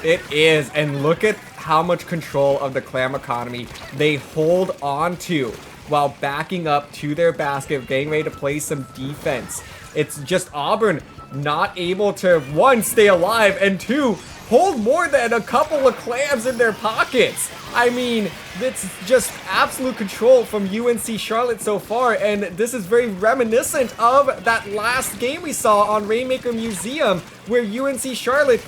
It is, and look at how much control of the clam economy they hold on to while backing up to their basket, getting ready to play some defense. It's just Auburn not able to, 1, stay alive, and 2, hold more than a couple of clams in their pockets. I mean, it's just absolute control from UNC Charlotte so far, and this is very reminiscent of that last game we saw on Rainmaker Museum, where UNC Charlotte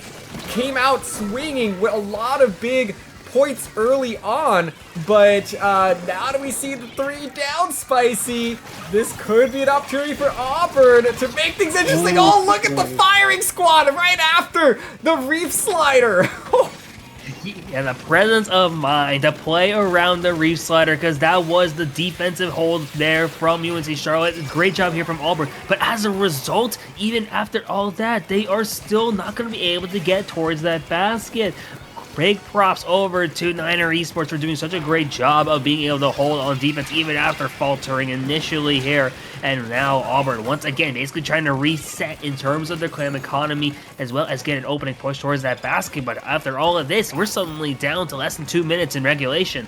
came out swinging with a lot of big points early on, but now that we see the 3 down, Spicy, this could be an opportunity for Auburn to make things interesting. Oh, look at the firing squad right after the Reef Slider. And the presence of mind to play around the Reef Slider, because that was the defensive hold there from UNC Charlotte. Great job here from Auburn. But as a result, even after all that, they are still not going to be able to get towards that basket. Big props over to Niner Esports for doing such a great job of being able to hold on defense even after faltering initially here. And now Auburn once again basically trying to reset in terms of their clam economy, as well as get an opening push towards that basket. But after all of this, we're suddenly down to less than 2 minutes in regulation.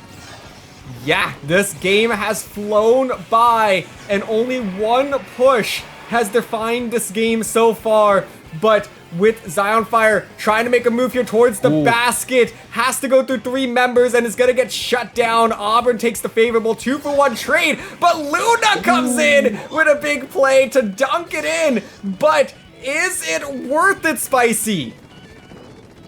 Yeah, this game has flown by, and only one push has defined this game so far. But with Zion Fire trying to make a move here towards the basket, has to go through 3 members and is going to get shut down. Auburn takes the favorable 2-for-1 trade, but Luna comes in with a big play to dunk it in. But is it worth it, Spicy?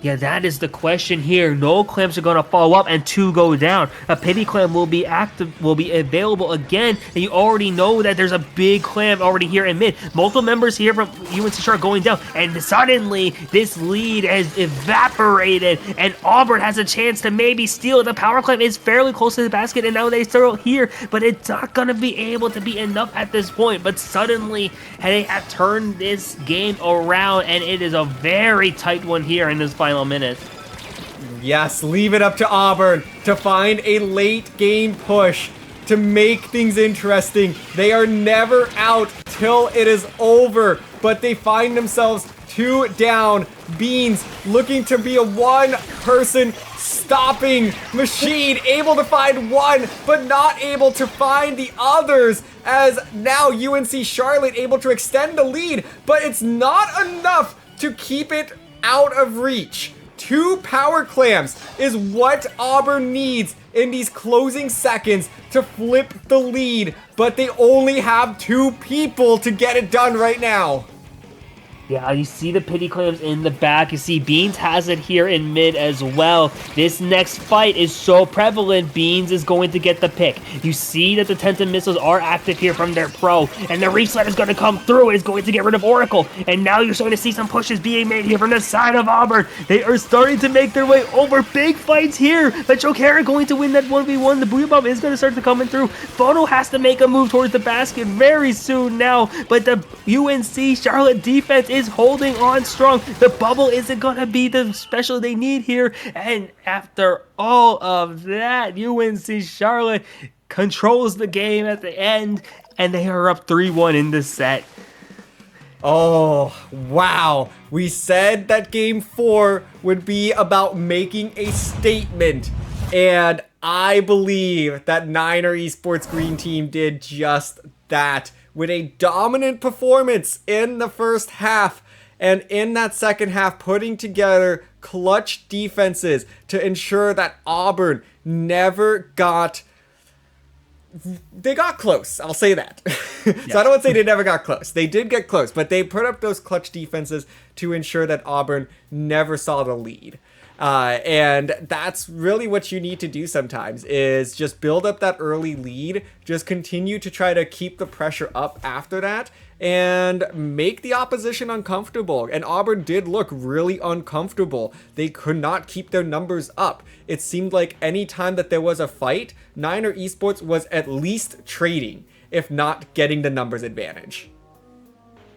Yeah, that is the question here. No clams are going to fall up and 2 go down. A pity clam will be active, will be available again, and you already know that there's a big clam already here in mid. Multiple members here from UNC Charlotte going down, and suddenly this lead has evaporated, and Auburn has a chance to maybe steal. The power clam is fairly close to the basket, and now they throw it here, but it's not going to be able to be enough at this point. But suddenly they have turned this game around, and it is a very tight one here in this final minute. Yes, leave it up to Auburn to find a late game push to make things interesting. They are never out till it is over, but they find themselves 2 down. Beans looking to be a 1-person stopping machine, able to find 1, but not able to find the others, as now UNC Charlotte able to extend the lead, but it's not enough to keep it out of reach. 2 power clams is what Auburn needs in these closing seconds to flip the lead, but they only have 2 people to get it done right now. Yeah, you see the pity clams in the back. You see Beans has it here in mid as well. This next fight is so prevalent. Beans is going to get the pick. You see that the Tenton missiles are active here from their pro, and the Reef Slider is going to come through. It is going to get rid of Oracle, and now you're starting to see some pushes being made here from the side of Auburn. They are starting to make their way over. Big fights here. But Chokera going to win that 1v1. The Booyah Bomb is going to start to coming through. Photo has to make a move towards the basket very soon now, but the UNC Charlotte defense is holding on strong. The bubble isn't gonna be the special they need here, and after all of that, UNC Charlotte controls the game at the end, and they are up 3-1 in this set. Oh, wow. We said that game 4 would be about making a statement, and I believe that Niner Esports Green Team did just that with a dominant performance in the first half, and in that second half putting together clutch defenses to ensure that Auburn never got... They got close, I'll say that. So I don't want to say they never got close. They did get close, but they put up those clutch defenses to ensure that Auburn never saw the lead. And that's really what you need to do sometimes, is just build up that early lead, just continue to try to keep the pressure up after that, and make the opposition uncomfortable. And Auburn did look really uncomfortable. They could not keep their numbers up. It seemed like any time that there was a fight, Niner Esports was at least trading, if not getting the numbers advantage.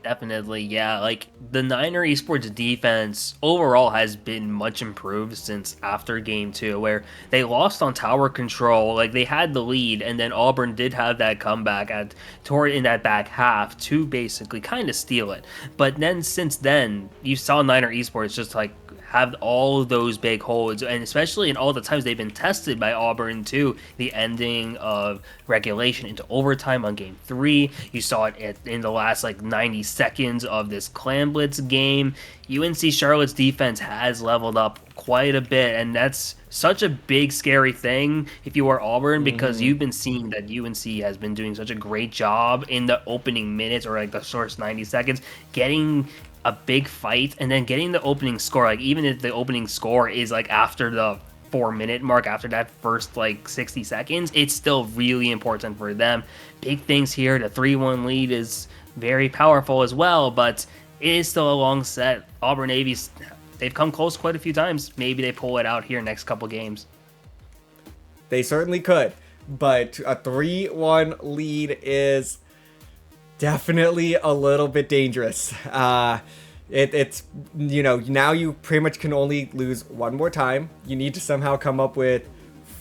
Definitely, yeah. Like, the Niner Esports defense overall has been much improved since after game 2, where they lost on tower control. Like, they had the lead, and then Auburn did have that comeback toward in that back half to basically kind of steal it. But then since then, you saw Niner Esports just like have all those big holds, and especially in all the times they've been tested by Auburn too. The ending of regulation into overtime on game 3, you saw it in the last like 90 seconds of this Clan Blitz game. UNC Charlotte's defense has leveled up quite a bit, and that's such a big scary thing if you are Auburn, because you've been seeing that UNC has been doing such a great job in the opening minutes, or like the first 90 seconds, getting a big fight and then getting the opening score. Like, even if the opening score is like after the 4-minute mark, after that first like 60 seconds, it's still really important for them. Big things here. The 3-1 lead is very powerful as well, but it is still a long set. Auburn Navy's, they've come close quite a few times. Maybe they pull it out here next couple games. They certainly could, but a 3-1 lead is definitely a little bit dangerous. It's, you know, now you pretty much can only lose one more time. You need to somehow come up with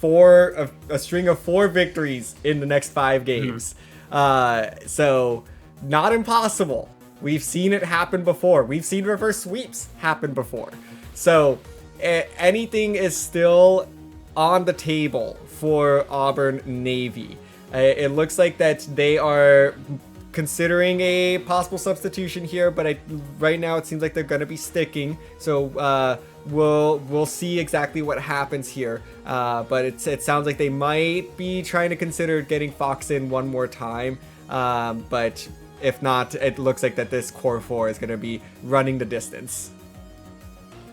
a string of 4 victories in the next 5 games. So not impossible. We've seen it happen before. We've seen reverse sweeps happen before. So anything is still on the table for Auburn Navy. It looks like that they are considering a possible substitution here, but right now it seems like they're going to be sticking. So we'll see exactly what happens here. But it sounds like they might be trying to consider getting Fox in one more time. But if not, it looks like that this core 4 is going to be running the distance.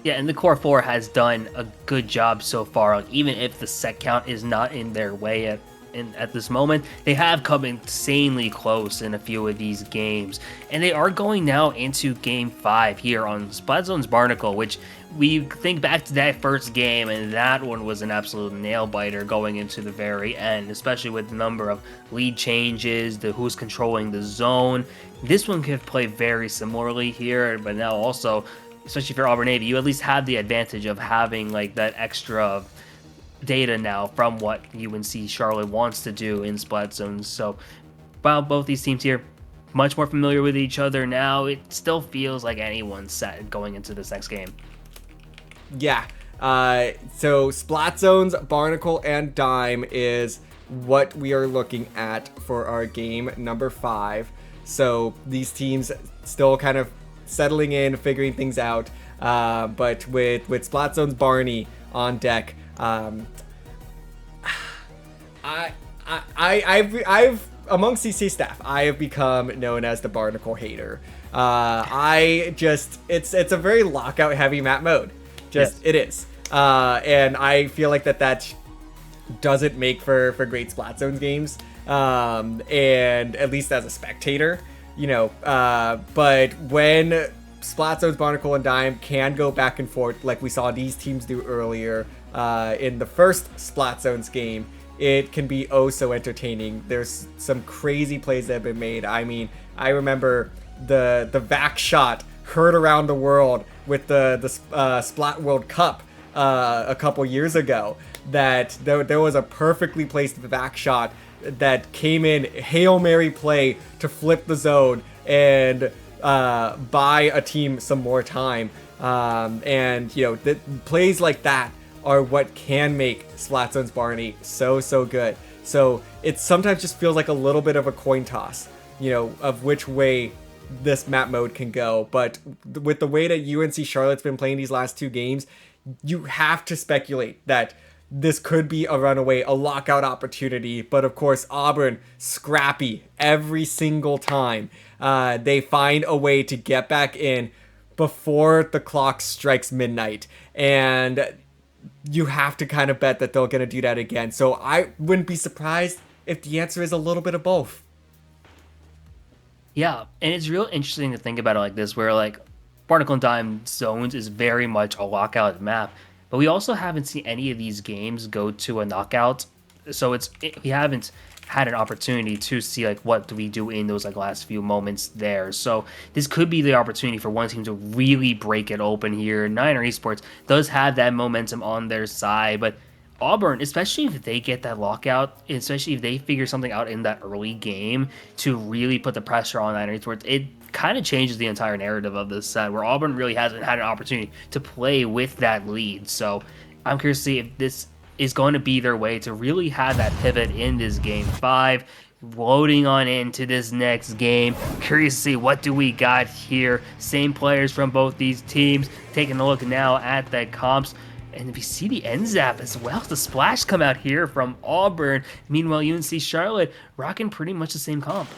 Yeah, and the core 4 has done a good job so far. Like, even if the set count is not in their way at this moment, they have come insanely close in a few of these games, and they are going now into game 5 here on Splatzone's Barnacle, which we think back to that first game, and that one was an absolute nail biter going into the very end, especially with the number of lead changes, the who's controlling the zone. This one could play very similarly here, but now also, especially for Auburn Navy, you at least have the advantage of having like that extra data now from what UNC Charlotte wants to do in splat zones. So while both these teams here much more familiar with each other now, it still feels like anyone's set going into this next game. Yeah. So splat zones, Barnacle, and Dime is what we are looking at for our game number 5. So these teams still kind of settling in, figuring things out. But with splat zones Barney on deck, I've among CC staff, I have become known as the Barnacle hater. It's a very lockout heavy map mode. Yes. It is. And I feel like that doesn't make for great splat zones games. And at least as a spectator, you know, but when splat zones, Barnacle, and Dime can go back and forth like we saw these teams do earlier in the first splat zones game, it can be oh so entertaining. There's some crazy plays that have been made. I mean, I remember the vac shot heard around the world with the Splat World Cup a couple years ago, that there was a perfectly placed vac shot that came in Hail Mary play to flip the zone and buy a team some more time. And, you know, plays like that are what can make Splatzone's Barney so good. So it sometimes just feels like a little bit of a coin toss, you know, of which way this map mode can go. But with the way that UNC Charlotte's been playing these last 2 games, you have to speculate that this could be a runaway, a lockout opportunity. But of course, Auburn, scrappy every single time. They find a way to get back in before the clock strikes midnight. And you have to kind of bet that they're going to do that again. So I wouldn't be surprised if the answer is a little bit of both. Yeah, and it's real interesting to think about it like this, where like Barnacle and Dime Zones is very much a lockout map, but we also haven't seen any of these games go to a knockout. So we haven't had an opportunity to see like what do we do in those like last few moments there. So this could be the opportunity for one team to really break it open here. Niner Esports does have that momentum on their side, but Auburn, especially if they get that lockout, especially if they figure something out in that early game to really put the pressure on Niner Esports, it kind of changes the entire narrative of this set, where Auburn really hasn't had an opportunity to play with that lead. So I'm curious to see if this is going to be their way to really have that pivot in this game 5. Loading on into this next game. Curious to see what do we got here. Same players from both these teams. Taking a look now at the comps. And if you see the NZAP as well, the splash come out here from Auburn. Meanwhile, UNC Charlotte rocking pretty much the same comp.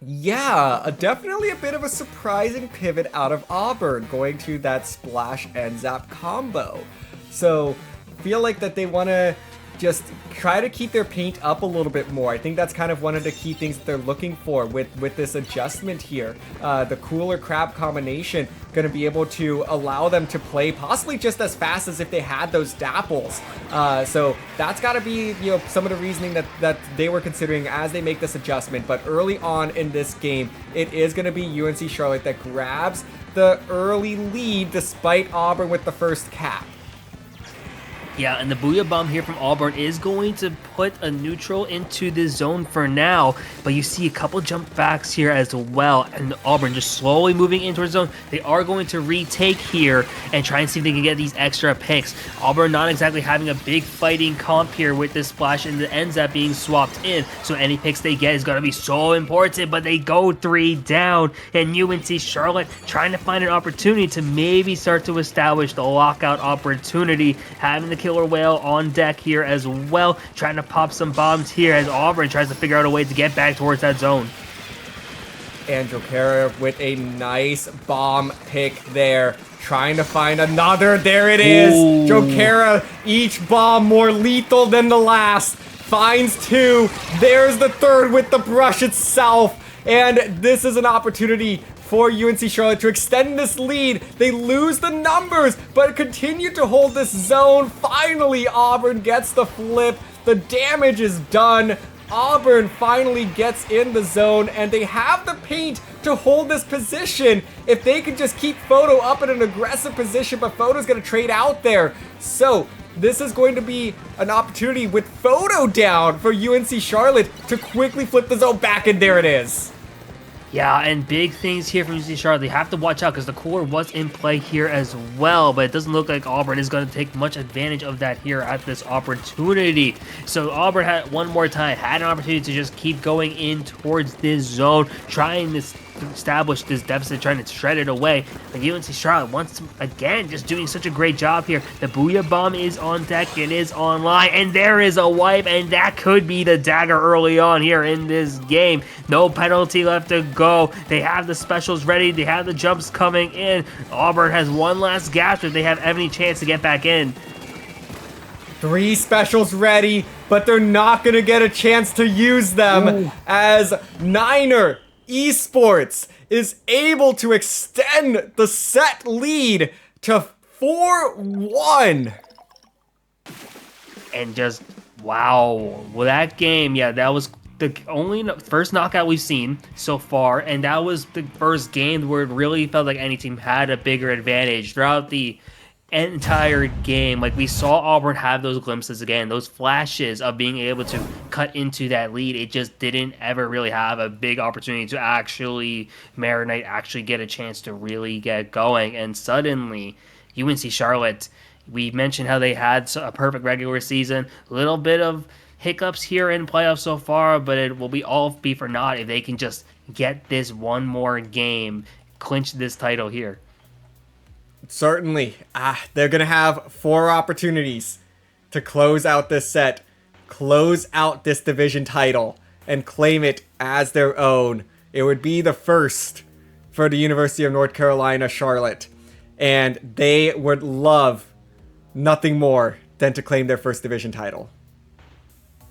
Yeah, definitely a bit of a surprising pivot out of Auburn, going to that splash NZAP combo. So feel like that they want to just try to keep their paint up a little bit more. I think that's kind of one of the key things that they're looking for with this adjustment here. The cooler crab combination going to be able to allow them to play possibly just as fast as if they had those dapples. So that's got to be, you know, some of the reasoning that they were considering as they make this adjustment. But early on in this game, it is going to be UNC Charlotte that grabs the early lead despite Auburn with the first cap. Yeah, and the Booyah Bomb here from Auburn is going to put a neutral into the zone for now, but you see a couple jump backs here as well, and Auburn just slowly moving into the zone. They are going to retake here and try and see if they can get these extra picks. Auburn not exactly having a big fighting comp here with this splash, and it ends up being swapped in, so any picks they get is going to be so important, but they go 3 down, and UNC Charlotte trying to find an opportunity to maybe start to establish the lockout opportunity, having the Killer Whale on deck here as well, trying to pop some bombs here as Auburn tries to figure out a way to get back towards that zone. And Jokera with a nice bomb pick there, trying to find another. There it is. Ooh. Jokera, each bomb more lethal than the last. Finds 2. There's the 3rd with the brush itself. And this is an opportunity for UNC Charlotte to extend this lead. They lose the numbers, but continue to hold this zone. Finally, Auburn gets the flip. The damage is done. Auburn finally gets in the zone, and they have the paint to hold this position. If they can just keep Photo up in an aggressive position, but Photo's going to trade out there. So this is going to be an opportunity with Photo down for UNC Charlotte to quickly flip the zone back, and there it is. Yeah, and big things here from UC Charlotte. They have to watch out because the cooler was in play here as well, but it doesn't look like Auburn is going to take much advantage of that here at this opportunity. So Auburn had one more time, had an opportunity to just keep going in towards this zone, trying this establish this deficit, trying to shred it away. But UNC Charlotte once again just doing such a great job here. The Booyah Bomb is on deck, it is online, and there is a wipe, and that could be the dagger early on here in this game. No penalty left to go. They have the specials ready, they have the jumps coming in. Auburn has one last gasp if they have any chance to get back in. 3 specials ready, but they're not going to get a chance to use them. Ooh. As Niner Esports is able to extend the set lead to 4-1. And just, wow. Well, that game, yeah, that was the only first knockout we've seen so far, and that was the first game where it really felt like any team had a bigger advantage throughout the entire game. Like, we saw Auburn have those glimpses again, those flashes of being able to cut into that lead. It just didn't ever really have a big opportunity to actually marinate, actually get a chance to really get going. And suddenly UNC Charlotte, We mentioned how they had a perfect regular season, a little bit of hiccups here in playoffs so far, but it will be all be for naught if they can just get this one more game, clinch this title here. Certainly. They're going to have 4 opportunities to close out this set, close out this division title, and claim it as their own. It would be the first for the University of North Carolina, Charlotte. And they would love nothing more than to claim their first division title.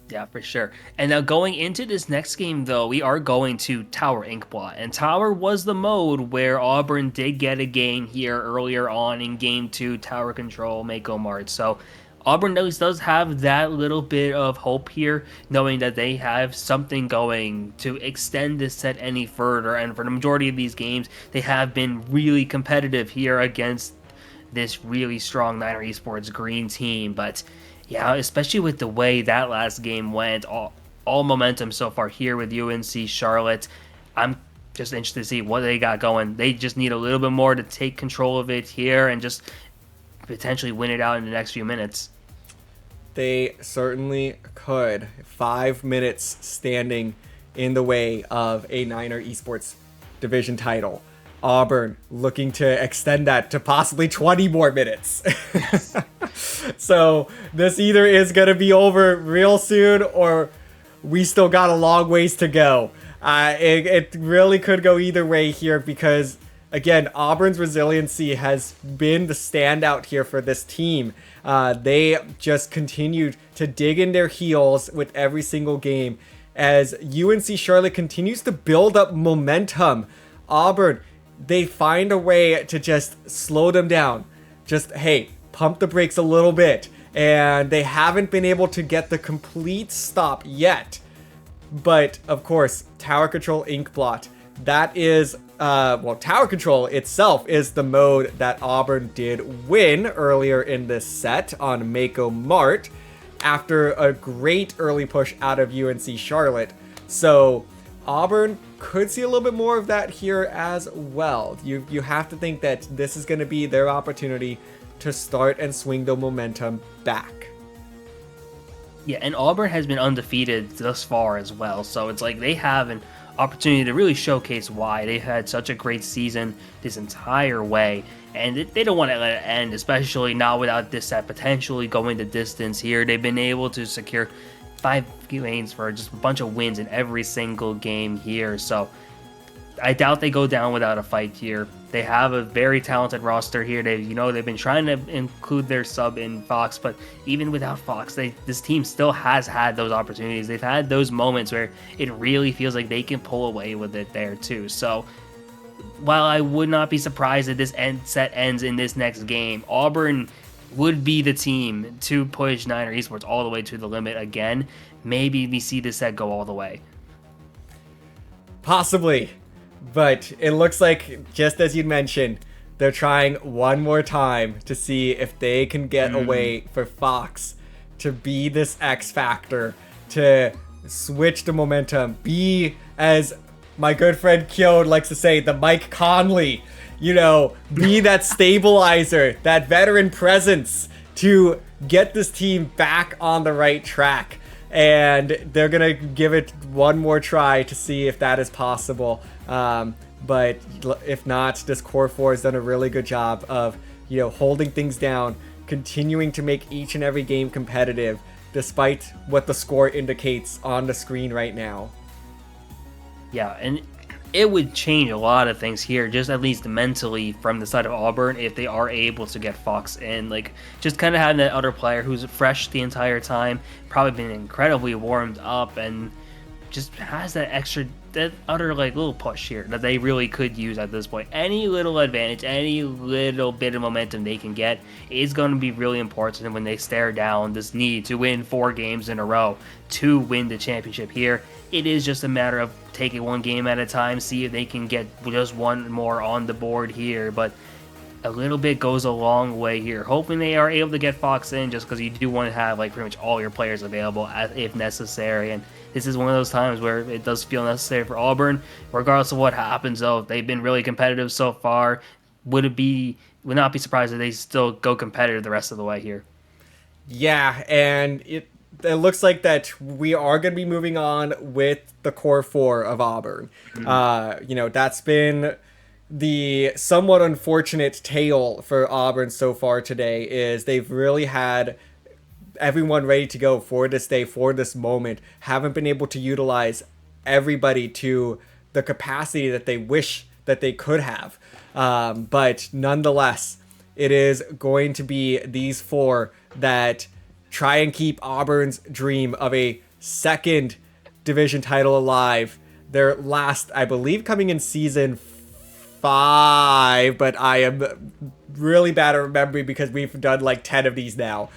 Yeah, for sure. And now going into this next game, though, we are going to Tower Inkblot. And Tower was the mode where Auburn did get a game here earlier on in Game 2, Tower Control, Mako Mart. So Auburn does have that little bit of hope here, knowing that they have something going to extend this set any further. And for the majority of these games, they have been really competitive here against this really strong Niner Esports green team. But yeah, especially with the way that last game went, all momentum so far here with UNC Charlotte. I'm just interested to see what they got going. They just need a little bit more to take control of it here and just potentially win it out in the next few minutes. They certainly could. 5 minutes standing in the way of a Niner Esports division title. Auburn looking to extend that to possibly 20 more minutes. So this either is going to be over real soon or we still got a long ways to go. It really could go either way here because, again, Auburn's resiliency has been the standout here for this team. They just continued to dig in their heels with every single game as UNC Charlotte continues to build up momentum. Auburn, they find a way to just slow them down. Just, hey, pump the brakes a little bit. And they haven't been able to get the complete stop yet. But, of course, Tower Control Inkblot, that is, Tower Control itself is the mode that Auburn did win earlier in this set on Mako Mart after a great early push out of UNC Charlotte. So Auburn could see a little bit more of that here as well. You have to think that this is going to be their opportunity to start and swing the momentum back. Yeah, and Auburn has been undefeated thus far as well, so it's like they have an opportunity to really showcase why they've had such a great season this entire way, and they don't want to let it end, especially not without this set potentially going the distance here. They've been able to secure 5 games for just a bunch of wins in every single game here, so I doubt they go down without a fight here. They have a very talented roster here. They've been trying to include their sub in Fox, but even without Fox, this team still has had those opportunities. They've had those moments where it really feels like they can pull away with it there too. So while I would not be surprised if this set ends in this next game, Auburn would be the team to push Niner Esports all the way to the limit again. Maybe we see this set go all the way. Possibly. But it looks like, just as you mentioned, they're trying one more time to see if they can get a way for Fox to be this X factor, to switch the momentum, be, as my good friend Kyo likes to say, the Mike Conley, be that stabilizer, that veteran presence to get this team back on the right track. And they're going to give it one more try to see if that is possible. But if not, this Core 4 has done a really good job of, holding things down, continuing to make each and every game competitive, despite what the score indicates on the screen right now. Yeah, and it would change a lot of things here, just at least mentally from the side of Auburn, if they are able to get Fox in. Like, just kind of having that other player who's fresh the entire time, probably been incredibly warmed up, and just has that other little push here that they really could use at this point. Any little advantage, any little bit of momentum they can get is going to be really important when they stare down this need to win 4 games in a row to win the championship here. It is just a matter of taking one game at a time, see if they can get just one more on the board here, but a little bit goes a long way here. Hoping they are able to get Fox in, just because you do want to have pretty much all your players available if necessary, and this is one of those times where it does feel necessary for Auburn. Regardless of what happens, though, they've been really competitive so far. would not be surprised if they still go competitive the rest of the way here. Yeah, and it looks like that we are going to be moving on with the core four of Auburn. That's been the somewhat unfortunate tale for Auburn so far today, is they've really had everyone ready to go for this day, for this moment, haven't been able to utilize everybody to the capacity that they wish that they could have. But nonetheless, it is going to be these four that try and keep Auburn's dream of a second division title alive. Their last, I believe, coming in season 5, but I am really bad at remembering because we've done like 10 of these now.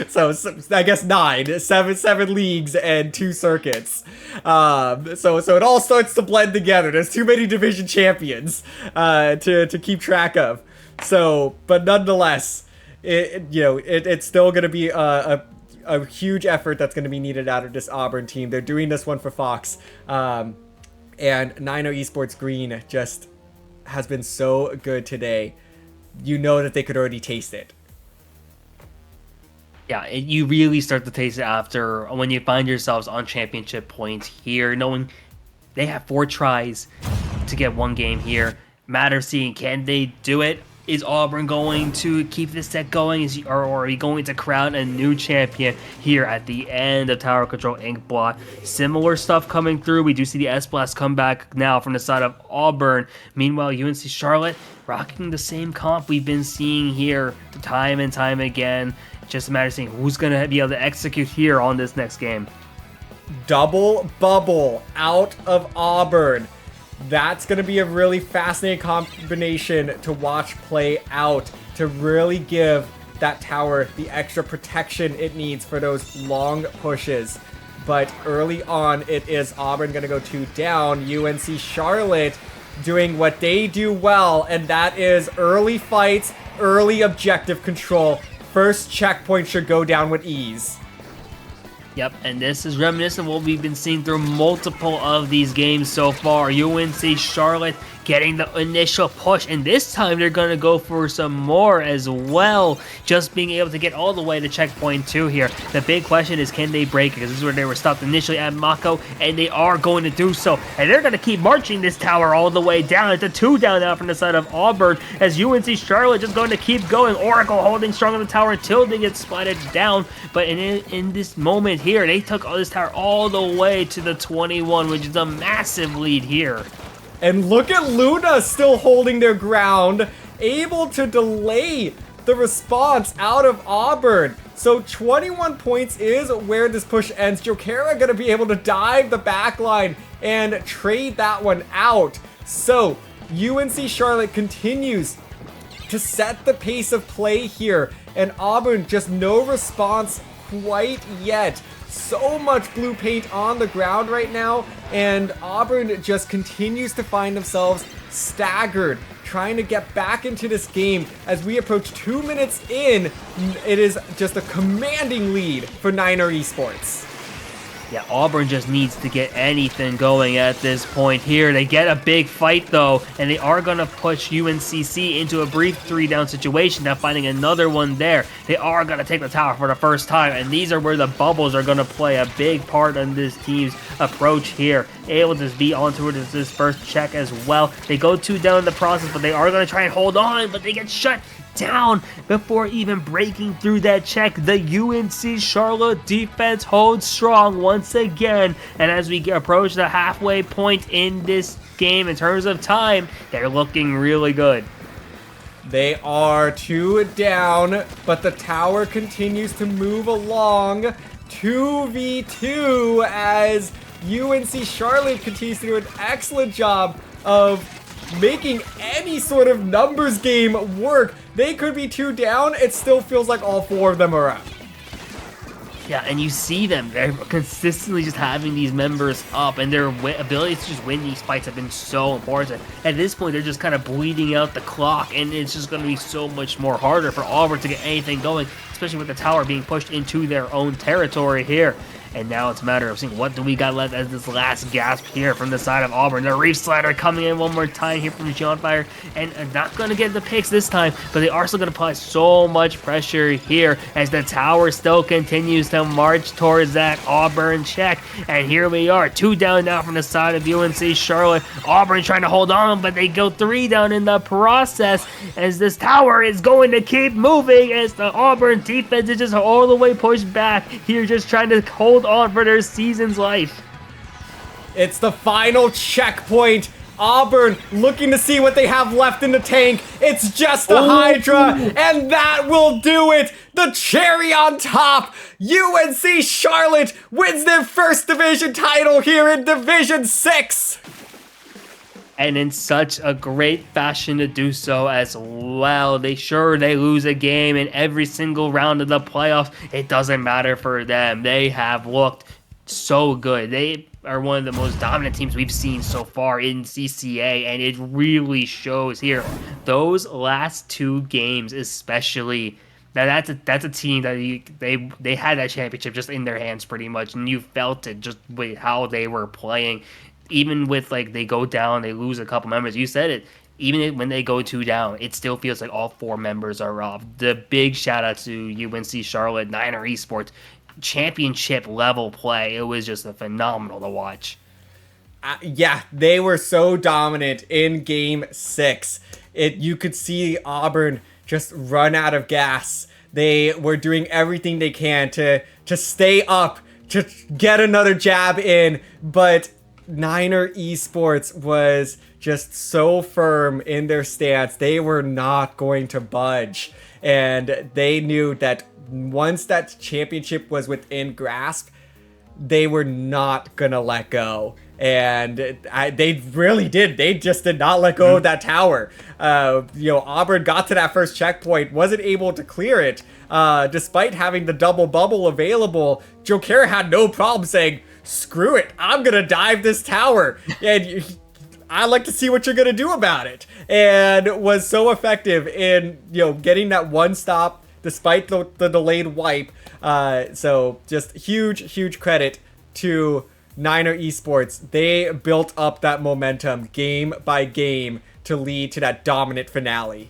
So I guess 9, 7 leagues and 2 circuits. So it all starts to blend together. There's too many division champions to keep track of. So, but nonetheless, it's still going to be a huge effort that's going to be needed out of this Auburn team. They're doing this one for Fox. And 9-0 Esports Green just has been so good today. You know that they could already taste it. Yeah, you really start to taste it after when you find yourselves on championship points here, knowing they have 4 tries to get 1 game here. Matter of seeing, can they do it? Is Auburn going to keep this set going? Or are we going to crown a new champion here at the end of Tower Control Inc. block? Similar stuff coming through. We do see the S-Blast come back now from the side of Auburn. Meanwhile, UNC Charlotte rocking the same comp we've been seeing here time and time again. Just a matter of seeing who's going to be able to execute here on this next game. Double bubble out of Auburn. That's going to be a really fascinating combination to watch play out, to really give that tower the extra protection it needs for those long pushes. But early on, it is Auburn going to go 2 down. UNC Charlotte doing what they do well, and that is early fights, early objective control. First checkpoint should go down with ease. Yep, and this is reminiscent of what we've been seeing through multiple of these games so far. UNC Charlotte getting the initial push, and this time they're going to go for some more as well, just being able to get all the way to checkpoint 2 here. The big question is, can they break it? Because this is where they were stopped initially at Mako, and they are going to do so, and they're going to keep marching this tower all the way down. It's a 2 down now from the side of Auburn, as UNC Charlotte just going to keep going. Oracle holding strong on the tower until they get splatted down, but in this moment here, they took this tower all the way to the 21, which is a massive lead here. And look at Luna still holding their ground, able to delay the response out of Auburn. So 21 points is where this push ends. Jokera gonna be able to dive the backline and trade that one out. So UNC Charlotte continues to set the pace of play here, and Auburn just no response quite yet. So much blue paint on the ground right now, and Auburn just continues to find themselves staggered, trying to get back into this game. As we approach 2 minutes in, it is just a commanding lead for 9-0 Esports. Yeah, Auburn just needs to get anything going at this point here. They get a big fight, though, and they are going to push UNCC into a brief 3-down situation. Now finding another one there. They are going to take the tower for the first time, and these are where the bubbles are going to play a big part in this team's approach here. Able to be onto it as this first check as well. They go 2 down in the process, but they are going to try and hold on, but they get shut down before even breaking through that check. The UNC Charlotte defense holds strong once again, and as we approach the halfway point in this game in terms of time, they're looking really good. They are 2 down, but the tower continues to move along. 2v2 as UNC Charlotte continues to do an excellent job of making any sort of numbers game work. They could be 2 down, it still feels like all 4 of them are up. Yeah, and you see them, they're consistently just having these members up, and their ability to just win these fights have been so important. At this point, they're just kind of bleeding out the clock, and it's just going to be so much more harder for Auburn to get anything going, especially with the tower being pushed into their own territory here. And now it's a matter of seeing what do we got left as this last gasp here from the side of Auburn. The Reef Slider coming in one more time here from Jeanfire, and not going to get the picks this time, but they are still going to apply so much pressure here as the tower still continues to march towards that Auburn check. And here we are, 2 down now from the side of UNC Charlotte. Auburn trying to hold on, but they go 3 down in the process as this tower is going to keep moving as the Auburn defense is just all the way pushed back here, just trying to hold on for their season's life. It's the final checkpoint. Auburn looking to see what they have left in the tank. It's just a Hydra, and that will do it. The cherry on top. UNC Charlotte wins their first division title here in Division 6. And in such a great fashion to do so as well. They lose a game in every single round of the playoffs. It doesn't matter for them. They have looked so good. They are one of the most dominant teams we've seen so far in CCA, and it really shows here. Those last 2 games especially, that's a team that they had that championship just in their hands pretty much, and you felt it just with how they were playing. Even with, like, they go down, they lose a couple members. You said it. Even when they go 2 down, it still feels like all 4 members are off. The big shout out to UNC Charlotte, Niner Esports, championship level play. It was just phenomenal to watch. Yeah, they were so dominant in Game 6. You could see Auburn just run out of gas. They were doing everything they can to stay up, to get another jab in, but Niner Esports was just so firm in their stance. They were not going to budge, and they knew that once that championship was within grasp, they were not gonna let go. And they really did. They just did not let go of that tower. Auburn got to that first checkpoint, wasn't able to clear it, despite having the double bubble available. Joe Kara had no problem saying, "Screw it, I'm gonna dive this tower, and I'd like to see what you're gonna do about it." And was so effective in getting that one stop despite the delayed wipe. So just huge credit to Niner Esports. They built up that momentum game by game to lead to that dominant finale.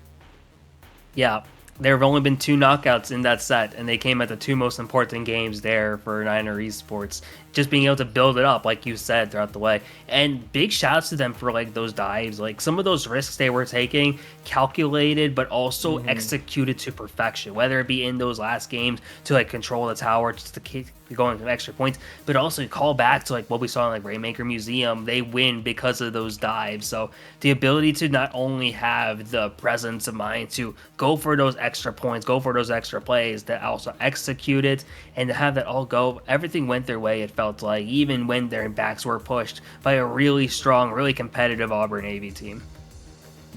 Yeah, there have only been 2 knockouts in that set, and they came at the 2 most important games there for Niner Esports. Just being able to build it up, like you said, throughout the way. And big shouts to them for, like, those dives. Like, some of those risks they were taking, calculated, but also executed to perfection. Whether it be in those last games to, like, control the tower, just to keep going some extra points, but also call back to, like, what we saw in, like, Rainmaker Museum. They win because of those dives. So the ability to not only have the presence of mind to go for those extra points, go for those extra plays, that also execute it, and to have that all go, everything went their way, it felt like, even when their backs were pushed by a really strong, really competitive Auburn AV team.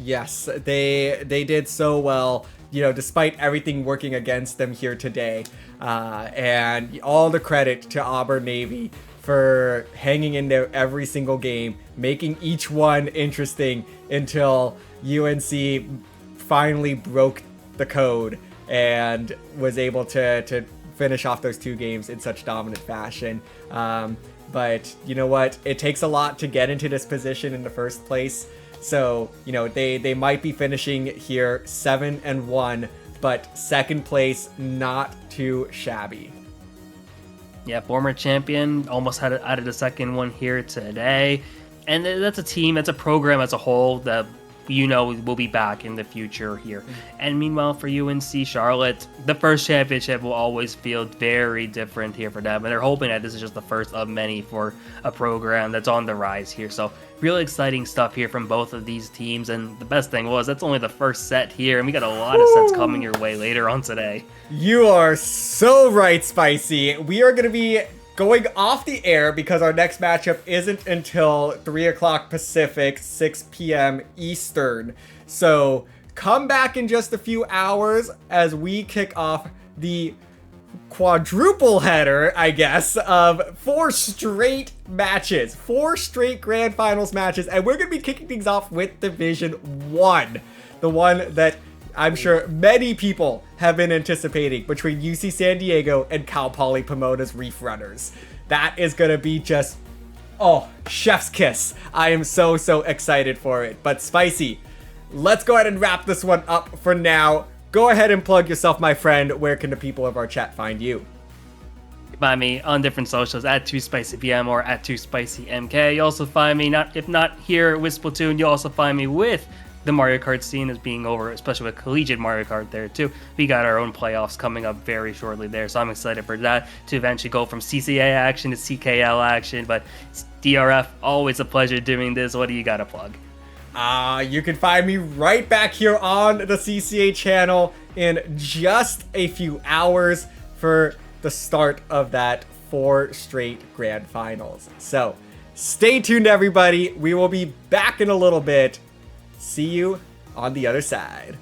Yes, they did so well, despite everything working against them here today. And all the credit to Auburn Navy for hanging in there every single game, making each one interesting until UNC finally broke the code and was able to finish off those 2 games in such dominant fashion. But you know what? It takes a lot to get into this position in the first place. So, they might be finishing here 7-1, but second place not too shabby. Yeah, former champion, almost had added a second one here today. And that's a team, that's a program as a whole that will be back in the future here. And meanwhile, for UNC Charlotte, the first championship will always feel very different here for them. And they're hoping that this is just the first of many for a program that's on the rise here. So really exciting stuff here from both of these teams. And the best thing was, that's only the first set here. And we got a lot of sets coming your way later on today. You are so right, Spicy. We are going to be going off the air because our next matchup isn't until 3 o'clock Pacific, 6 p.m. Eastern. So come back in just a few hours as we kick off the quadruple header, I guess, of 4 straight matches, 4 straight grand finals matches. And we're going to be kicking things off with Division 1, the one that I'm sure many people have been anticipating, between UC San Diego and Cal Poly Pomona's Reef Runners. That is going to be just, oh, chef's kiss. I am so excited for it. But Spicy, let's go ahead and wrap this one up for now. Go ahead and plug yourself, my friend. Where can the people of our chat find you? Find me on different socials at 2SpicyPM or at 2SpicyMK. You also find me, if not here with Splatoon, you'll also find me with the Mario Kart scene as being over, especially with Collegiate Mario Kart there too. We got our own playoffs coming up very shortly there, so I'm excited for that to eventually go from CCA action to CKL action. But DRF, always a pleasure doing this. What do you got to plug? You can find me right back here on the CCA channel in just a few hours for the start of that 4 straight grand finals. So stay tuned, everybody. We will be back in a little bit. See you on the other side.